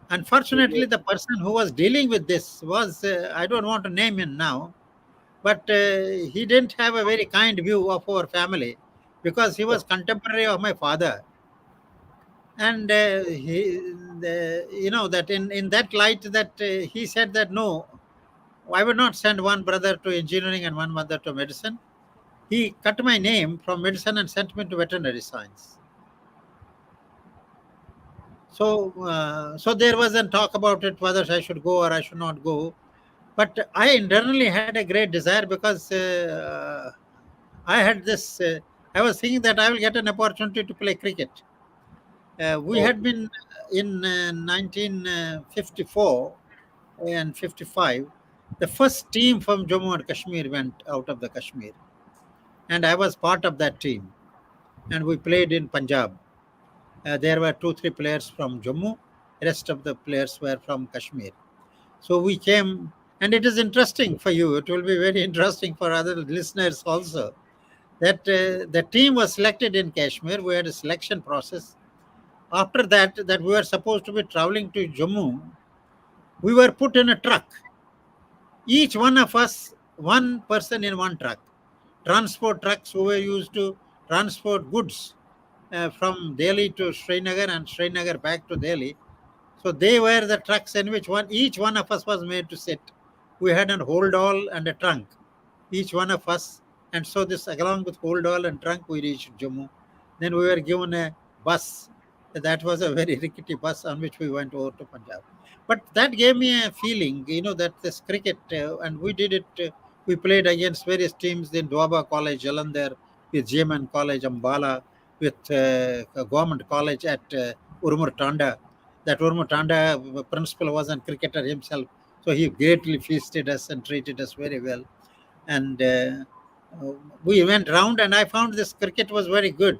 so Unfortunately, you, the person who was dealing with this was, I don't want to name him now, but he didn't have a very kind view of our family, because he was oh, contemporary of my father. And that in that light, that he said that no, I would not send one brother to engineering and one mother to medicine. He cut my name from medicine and sent me to veterinary science. So there was a talk about it, whether I should go or I should not go. But I internally had a great desire, because I had this. I was thinking that I will get an opportunity to play cricket. We had okay, been in 1954 and 55. The first team from Jammu and Kashmir went out of the Kashmir, and I was part of that team. And we played in Punjab. There were two, three players from Jammu. Rest of the players were from Kashmir. So we came, and it is interesting for you. It will be very interesting for other listeners also. That the team was selected in Kashmir. We had a selection process. After that we were supposed to be traveling to Jammu. We were put in a truck. Each one of us, one person in one truck. Transport trucks who were used to transport goods from Delhi to Srinagar and Srinagar back to Delhi. So they were the trucks in which each one of us was made to sit. We had a hold all and a trunk, each one of us. And so this, along with hold all and trunk, we reached Jammu. Then we were given a bus. That was a very rickety bus on which we went over to Punjab. But that gave me a feeling, that this cricket, and we did it. We played against various teams in Dwaba College, Jalandhar, with Jaiman College, Ambala, with government college at Urmur Tanda. That Urmur Tanda principal was a cricketer himself, so he greatly feasted us and treated us very well. And uh, we went round, and I found this cricket was very good.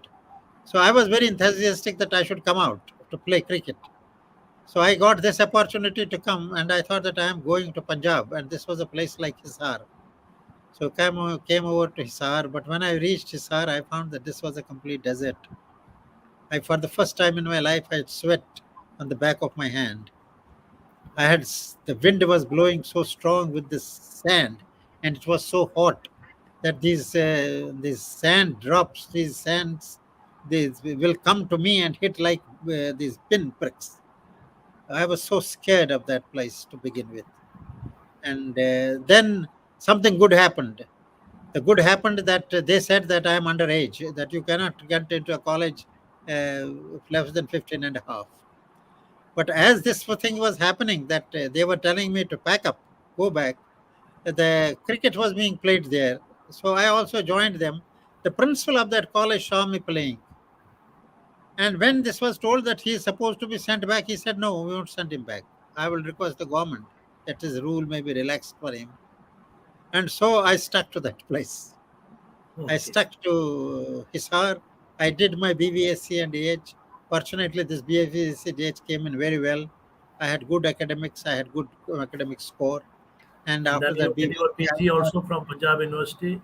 So I was very enthusiastic that I should come out to play cricket. So I got this opportunity to come, and I thought that I am going to Punjab, and this was a place like Hisar. So came over to Hisar, but when I reached Hisar, I found that this was a complete desert. For the first time in my life, I had sweat on the back of my hand. The wind was blowing so strong with this sand, and it was so hot that these sand drops, these sands, these will come to me and hit like these pin pricks. I was so scared of that place to begin with. And then something good happened. The good happened that they said that I am underage, that you cannot get into a college less than 15 and a half. But as this thing was happening, that they were telling me to pack up, go back, the cricket was being played there. So I also joined them. The principal of that college saw me playing. And when this was told that he is supposed to be sent back, he said, no, we won't send him back. I will request the government that his rule may be relaxed for him. And so I stuck to that place. I okay. stuck to Hisar. I did my BVSC and DH. Fortunately, this BVSC DH came in very well. I had good academics. I had good academic score. And And after then that you did your BVSC, PG also from Punjab University.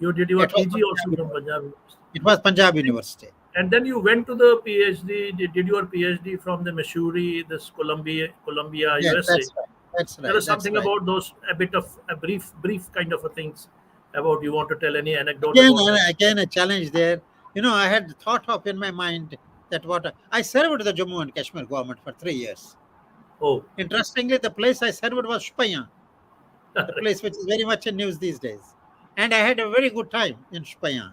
You did your it was PG also Punjab from University. Punjab University. It was Punjab University. And then you went to the PhD, did your PhD from the Missouri, this Columbia, Yes, USA. that's right. That's Tell right. us That's something right. about those, a bit of a brief kind of a things about. You want to tell any anecdote Again about and that? again, a challenge there. I had thought of in my mind that what I served the Jammu and Kashmir government for 3 years. Oh, Interestingly, the place I served was Shpayan, the correct. place which is very much in news these days. And I had a very good time in Shpayan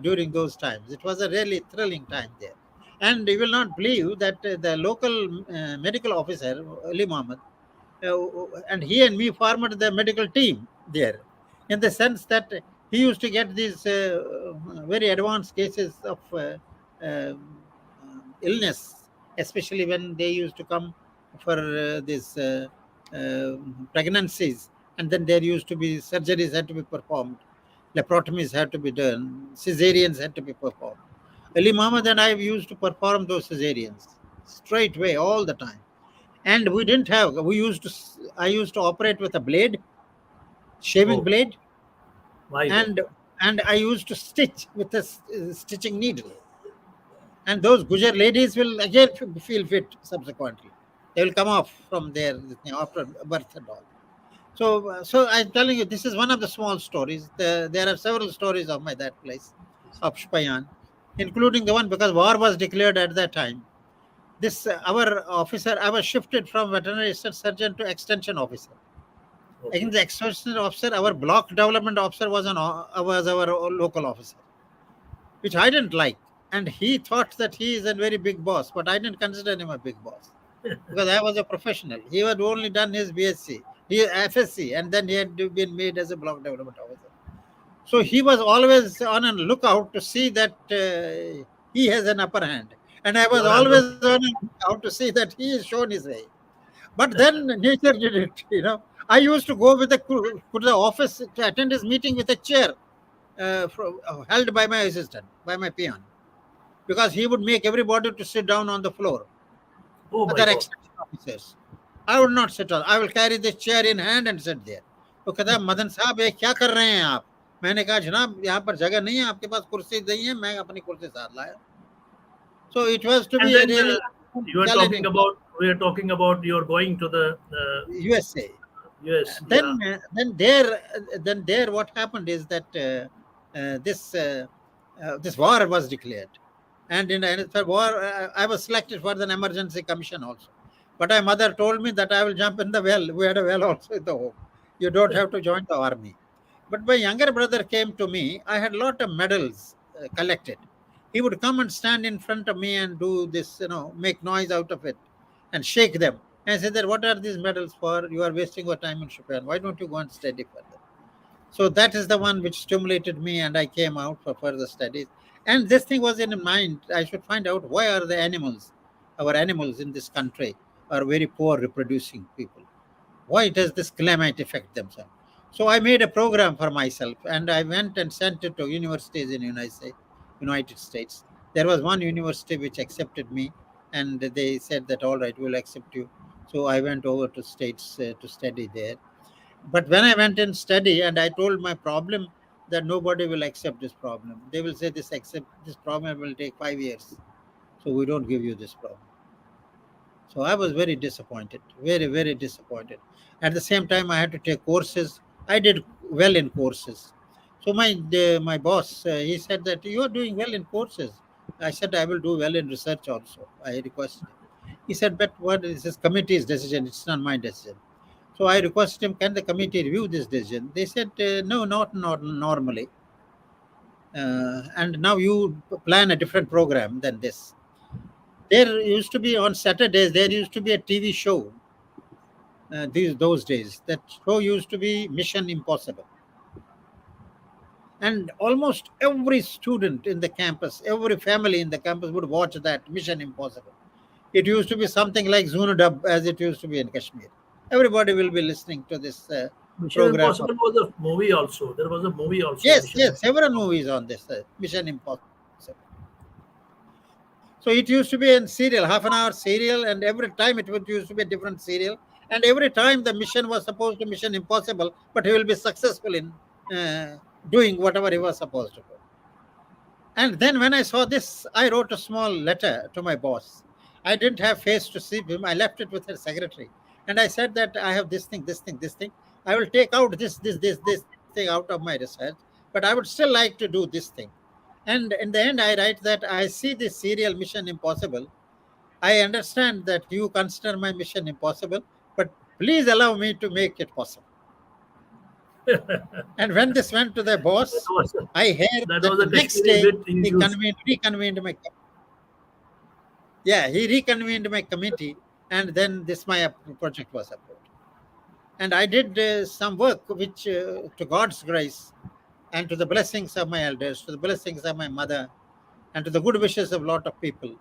during those times. It was a really thrilling time there. And you will not believe that the local medical officer, Ali Mohammed, and he and me formed the medical team there, in the sense that he used to get these very advanced cases of illness, especially when they used to come for these pregnancies, and then there used to be surgeries had to be performed, laparotomies had to be done, cesareans had to be performed. Ali Muhammad and I used to perform those cesareans straight away all the time. And we didn't have, we used to, I used to operate with a blade, shaving Oh, blade, my God. and I used to stitch with a stitching needle. And those Gujar ladies will again feel fit subsequently. They will come off from there after birth and all. So I'm telling you, this is one of the small stories. There are several stories of my that place, of Shpayan, including the one because war was declared at that time. This our officer, I was shifted from veterinary assistant surgeon to extension officer. Okay. Again, the extension officer, our block development officer was our local officer, which I didn't like. And he thought that he is a very big boss, but I didn't consider him a big boss because I was a professional. He had only done his BSc, he FSc, and then he had been made as a block development officer. So he was always on a lookout to see that he has an upper hand, and I was Your hand. always on a lookout to see that he is shown his way. But then nature did it. I used to go with to the office to attend his meeting with a chair held by my assistant, by my peon, because he would make everybody to sit down on the floor. Oh my Other God. extension officers. I would not sit on. I will carry this chair in hand and sit there. तो कहता मदन साहब ये क्या कर रहे हैं आप? मैंने कहा जनाब यहाँ पर जगह नहीं है, आपके पास कुर्सी नहीं है, मैं अपनी कुर्सी साथ लाया. So it was to And be a then really you were talking challenging about, we are talking about you're going to the USA. US. Then Yeah. then there what happened is that this war was declared, and in the war I was selected for the emergency commission also, but my mother told me that I will jump in the well. We had a well also in the home. You don't have to join the army. But my younger brother came to me. I had a lot of medals collected. He would come and stand in front of me and do this, make noise out of it and shake them. And I said that what are these medals for? You are wasting your time in Japan. Why don't you go and study further? So that is the one which stimulated me, and I came out for further studies. And this thing was in mind. I should find out why are the animals, our animals in this country, are very poor reproducing people. Why does this climate affect themselves? So I made a program for myself, and I went and sent it to universities in United States. There was one university which accepted me, and they said that all right, we'll accept you. So I went over to States to study there. But when I went and study, and I told my problem that nobody will accept this problem. They will say this problem will take 5 years, so we don't give you this problem. So I was very disappointed, very, very disappointed. At the same time, I had to take courses. I did well in courses. So my boss, he said that you are doing well in courses. I said I will do well in research also. I requested him. He said, but what is this committee's decision? It's not my decision. So I requested him, can the committee review this decision? They said, no, not normally. And now you plan a different program than this. There used to be on Saturdays, there used to be a TV show those days. That show used to be Mission Impossible. And almost every student in the campus, every family in the campus would watch that Mission Impossible. It used to be something like Zunadub as it used to be in Kashmir. Everybody will be listening to this Mission program. Impossible was a movie also. There was a movie also. Yes, Mission yes, several Impossible. movies on this Mission Impossible. So it used to be in serial, half an hour serial, and every time it would used to be a different serial. And every time the mission was supposed to Mission Impossible, but he will be successful in uh, doing whatever he was supposed to do. And then when I saw this, I wrote a small letter to my boss. I didn't have face to see him. I left it with her secretary. And I said that I have this thing, this thing, this thing. I will take out this thing out of my research, but I would still like to do this thing. And in the end, I write that I see this serial mission impossible. I understand that you consider my mission impossible, but please allow me to make it possible. And when this went to the That boss, was I heard that that was the a next Kashmiri day bit you he used. reconvened my yeah, he reconvened my committee, and then this my project was approved. And I did some work which, to God's grace and to the blessings of my elders, to the blessings of my mother, and to the good wishes of a lot of people,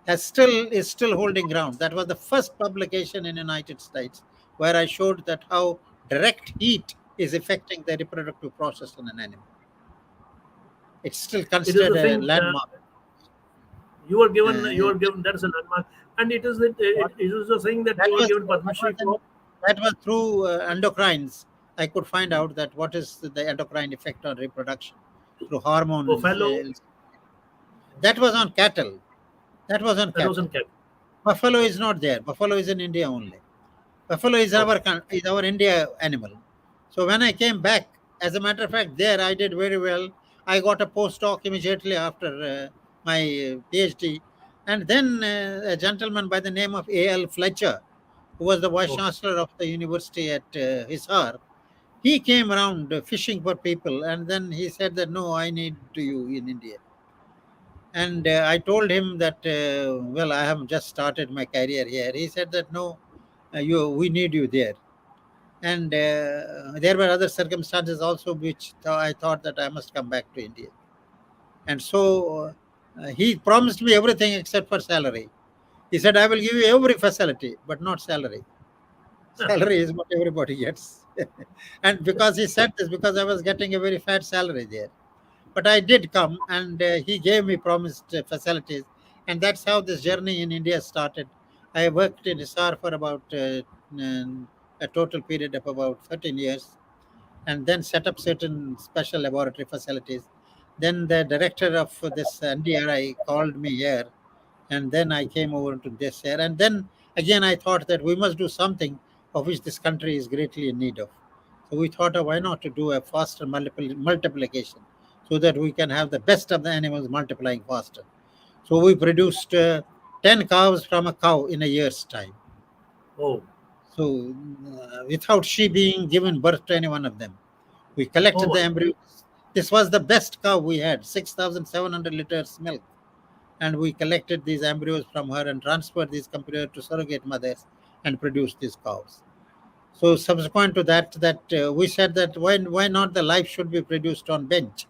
is still holding ground. That was the first publication in United States where I showed that how direct heat is affecting the reproductive process in an animal. It's still It is considered the a thing. landmark. You Uh, were given, that is a landmark, and it is that it is the thing that that you were was given Padma Shri for. that was through endocrines. I could find out that what is the endocrine effect on reproduction through hormones. Buffalo, That was on cattle. That was on that cattle. wasn't kept. Buffalo is not there. Buffalo is in India only. Buffalo is Okay. our India animal. So when I came back, as a matter of fact, there I did very well. I got a postdoc immediately after my PhD, and then a gentleman by the name of A.L. Fletcher, who was the vice Okay. chancellor of the university at Hisar, he came around fishing for people, and then he said that no, I need you in India. And I told him that well, I have just started my career here. He said that no, we need you there. And there were other circumstances also which I thought that I must come back to India. And so he promised me everything except for salary. He said, I will give you every facility, but not salary. Salary is what everybody gets. And because he said this, because I was getting a very fat salary there. But I did come, and he gave me promised facilities. And that's how this journey in India started. I worked in Hisar for about a total period of about 13 years, and then set up certain special laboratory facilities. Then the director of this NDRI called me here, and then I came over to this here. And then again, I thought that we must do something of which this country is greatly in need of. So we thought, why not to do a faster multiplication so that we can have the best of the animals multiplying faster. So we produced 10 cows from a cow in a year's time. Oh, So without she being given birth to any one of them. We oh collected the my. embryos. This was the best cow we had, 6,700 liters milk. And we collected these embryos from her and transferred these compared to surrogate mothers and produced these cows. So subsequent to that, we said that why not the life should be produced on bench?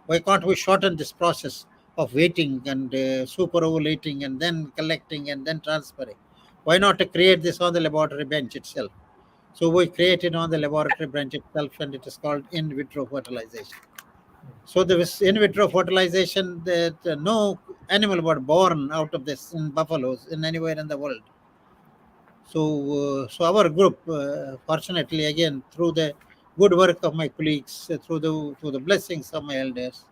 Why can't we shorten this process of waiting and super ovulating and then collecting and then transferring? Why not to create this on the laboratory bench itself? So we created on the laboratory bench itself, and it is called in vitro fertilization. So there was in vitro fertilization that no animal were born out of this in buffaloes in anywhere in the world. So our group, fortunately, again through the good work of my colleagues, through the blessings of my elders,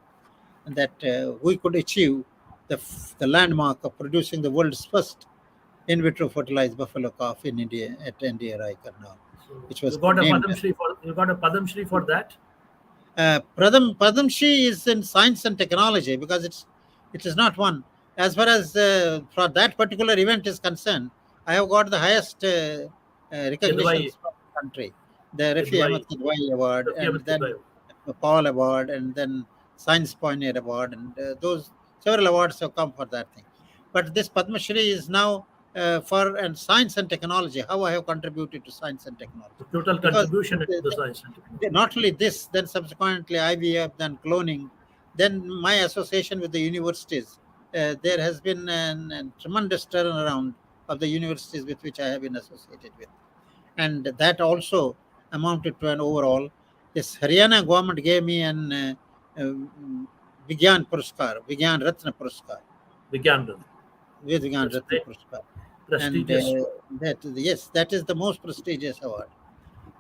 and that we could achieve the landmark of producing the world's first in vitro fertilized buffalo calf in India at NDRI Karnal, So which was named. You got a Padam Shri for that. Padamshree is in science and technology because it is not one. As far as for that particular event is concerned, I have got the highest Kidwai, recognitions from the country, the Rafi Kidwai, Ahmed Kidwai Award, Rafi and Ahmed then Kidwai. the Paul Award, and then Science Pioneer Award, and those several awards have come for that thing. But this Padma Shri is now for and science and technology. How I have contributed to science and The technology, total because contribution into the science and technology. not only this, then subsequently IVF, then cloning, then my association with the universities. There has been a tremendous turnaround of the universities with which I have been associated with. And that also amounted to an overall. This Haryana government gave me an uh, Vigyan Puruskar, Vigyan Ratna Puruskar, Vigyan. Vigyan That's Ratna great. Puruskar. And Prestigious. that, yes, that is the most prestigious award.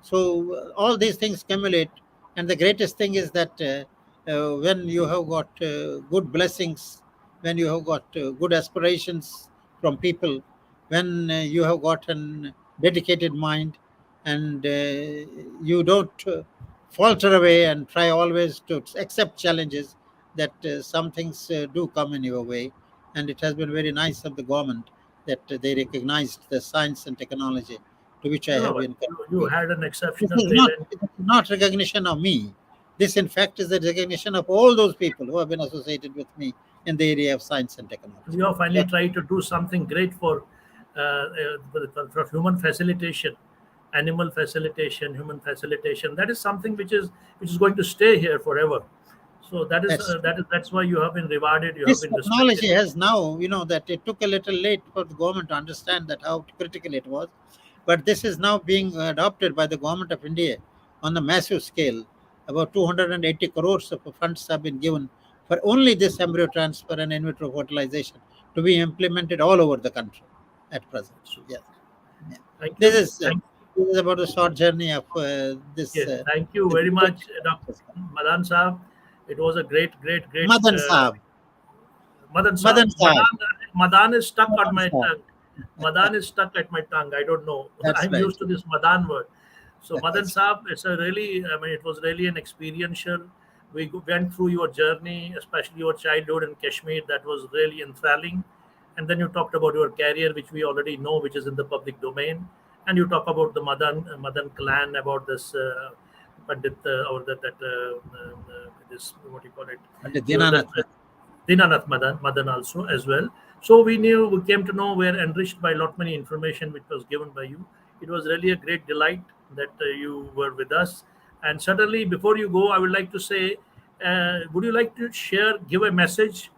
So all these things accumulate, and the greatest thing is that when you have got good blessings, when you have got good aspirations from people, when you have got an dedicated mind, and you don't falter away and try always to accept challenges, that some things do come in your way. And it has been very nice of the government that they recognized the science and technology to which I No, have but been you contributing. had an This exceptional is not, talent. it is not recognition of me. This, in fact, is the recognition of all those people who have been associated with me in the area of science and technology. You have finally Yeah. tried to do something great for human facilitation, animal facilitation, human facilitation. That is something which is going to stay here forever. So That's that's why you have been rewarded. You have this been respected. technology has now, that it took a little late for the government to understand that how critical it was, but this is now being adopted by the government of India on a massive scale. About 280 crores of funds have been given for only this embryo transfer and in vitro fertilization to be implemented all over the country at present. So, Yes. Yeah. thank This you. is uh, Thank this is about a short journey of this. Yes, thank you The very good much, Dr. Madan Saab. It was a great. Madan Saab. Madan Saab. Madan Saab. Madan is stuck on Madan my Saab. tongue. Madan is stuck at my tongue. I don't know. That's I'm right. used to this Madan word. So Madan That's Saab, it was really an experiential. Went through your journey, especially your childhood in Kashmir. That was really enthralling. And then you talked about your career, which we already know, which is in the public domain. And you talk about the Madan clan, about this Pandit or this, what do you call it? Pandit Your that Dinanath. Dinanath Madan also as well. So we came to know, we are enriched by lot many information which was given by you. It was really a great delight that you were with us. And certainly, before you go, I would like to say, would you like to give a message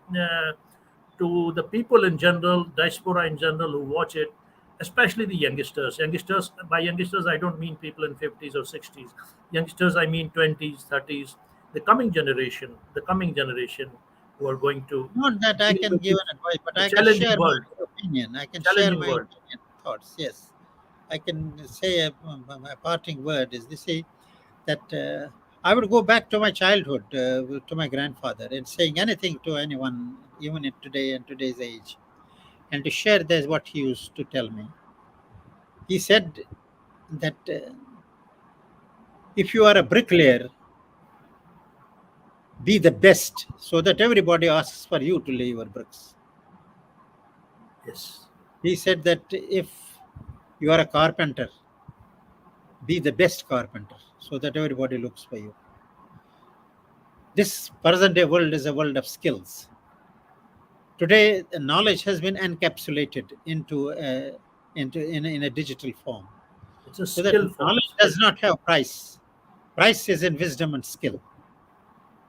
to the people in general, diaspora in general who watch it, especially the youngsters? Youngsters, by youngsters, I don't mean people in 50s or 60s. Youngsters, I mean 20s, 30s, the coming generation who are going to Not that I deal can with give this an advice, but I can challenging share my world, opinion. I can share challenging my world. opinion, thoughts. Yes, I can say my parting word is this: say that I would go back to my childhood, to my grandfather, and saying anything to anyone, even in today and today's age, and to share this what he used to tell me. He said that if you are a bricklayer, be the best, so that everybody asks for you to lay your bricks. Yes, He said that if you are a carpenter, be the best carpenter, so that everybody looks for you. This present day world is a world of skills. Today, the knowledge has been encapsulated in a digital form, it's a so that skill form, knowledge skill. does not have price. Price is in wisdom and skill.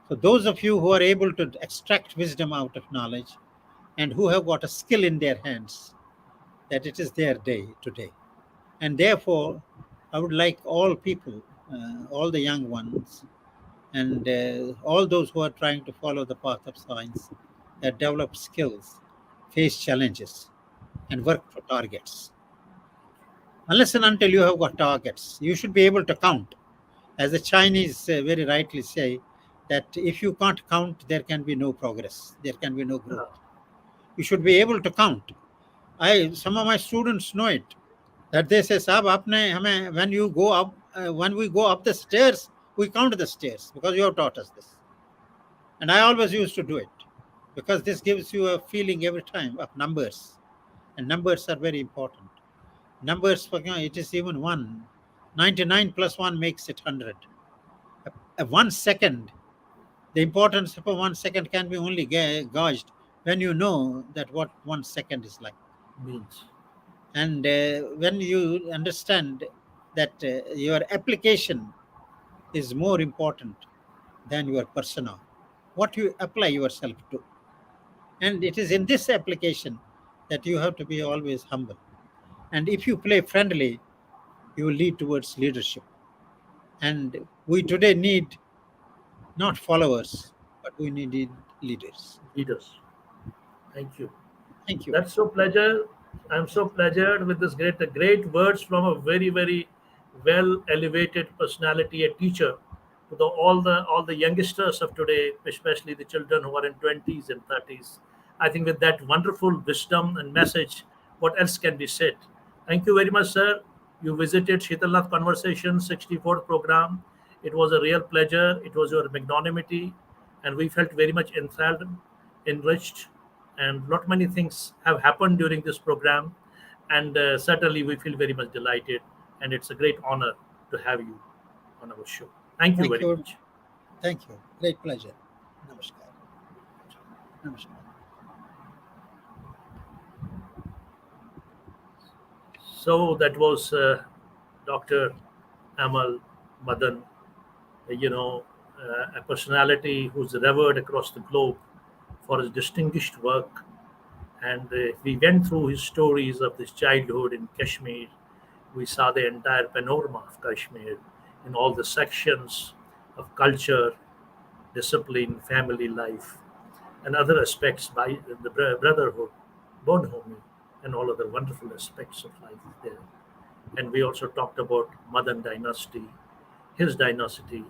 So those of you who are able to extract wisdom out of knowledge and who have got a skill in their hands, that it is their day today. And therefore, I would like all people, all the young ones, and all those who are trying to follow the path of science, that develop skills, face challenges, and work for targets. Unless and until you have got targets, you should be able to count. As the Chinese very rightly say, that if you can't count, there can be no progress, there can be no growth. You should be able to count. Some of my students know it, that they say, "Sab, when you go up, when we go up the stairs, we count the stairs because you have taught us this." And I always used to do it because this gives you a feeling every time of numbers, and numbers are very important. Numbers, it is even one. 99 plus one makes it 100. A 1 second, the importance of a 1 second can be only gauged when you know that what 1 second is like. Means And when you understand that your application is more important than your persona, what you apply yourself to. And it is in this application that you have to be always humble. And if you play friendly, you will lead towards leadership. And we today need not followers, but we need leaders. leaders. Thank you. Thank you. That's so pleasure. I'm so pleasured with this great words from a very well elevated personality, a teacher to all the youngsters of today, especially the children who are in 20s and 30s. I think with that wonderful wisdom and message, what else can be said? Thank you very much, sir. You visited Sheetalnath Conversation 64th program. It was a real pleasure. It was your magnanimity, and we felt very much enthralled, enriched, and lot many things have happened during this program. And certainly, we feel very much delighted, and it's a great honor to have you on our show. Thank you Thank very you. much. Thank you. Great pleasure. Namaskar. Namaskar. So that was Dr. Amal Madan, you know, a personality who's revered across the globe for his distinguished work. And we went through his stories of his childhood in Kashmir. We saw the entire panorama of Kashmir in all the sections of culture, discipline, family life, and other aspects by the brotherhood, bonhomie, and all other wonderful aspects of life there. And we also talked about Madan dynasty, his dynasty,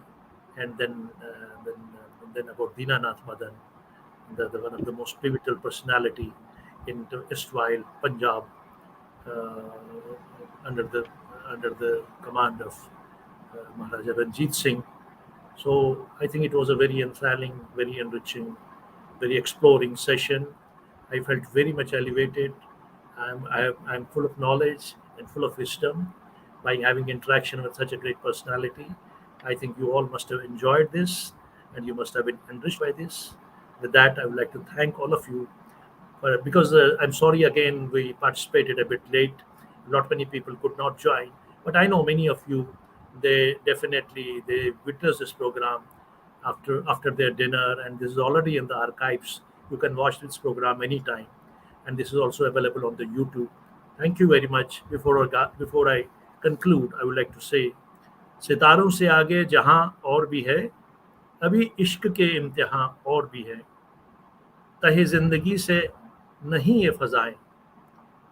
and then about Dinanath Madan, one of the most pivotal personality in the erstwhile Punjab, uh, under the under the command of Maharaja Ranjit Singh. So I think it was a very enthralling, very enriching, very exploring session. I felt very much elevated. I'm full of knowledge and full of wisdom by having interaction with such a great personality. I think you all must have enjoyed this and you must have been enriched by this. With that, I would like to thank all of you because I'm sorry again we participated a bit late. Not many people could not join, but I know many of you. They witnessed this program after their dinner, and this is already in the archives. You can watch this program anytime, and this is also available on the YouTube. Thank you very much. Before I conclude, I would like to say, सितारों से आगे जहां और भी है अभी इश्क के इम्तिहान और भी है तहे जिंदगी से नहीं ये फजाएं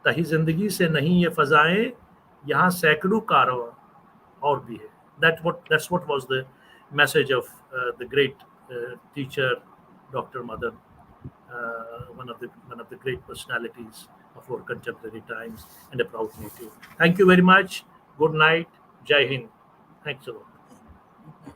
तही जिंदगी से नहीं ये फजाएं यहाँ सैकड़ों कारवां और भी है that's what was the message of the great teacher Dr. Madan, one of the great personalities of our contemporary times and a proud native. Thank you very much. Good night. Jai Hind. Thanks a lot.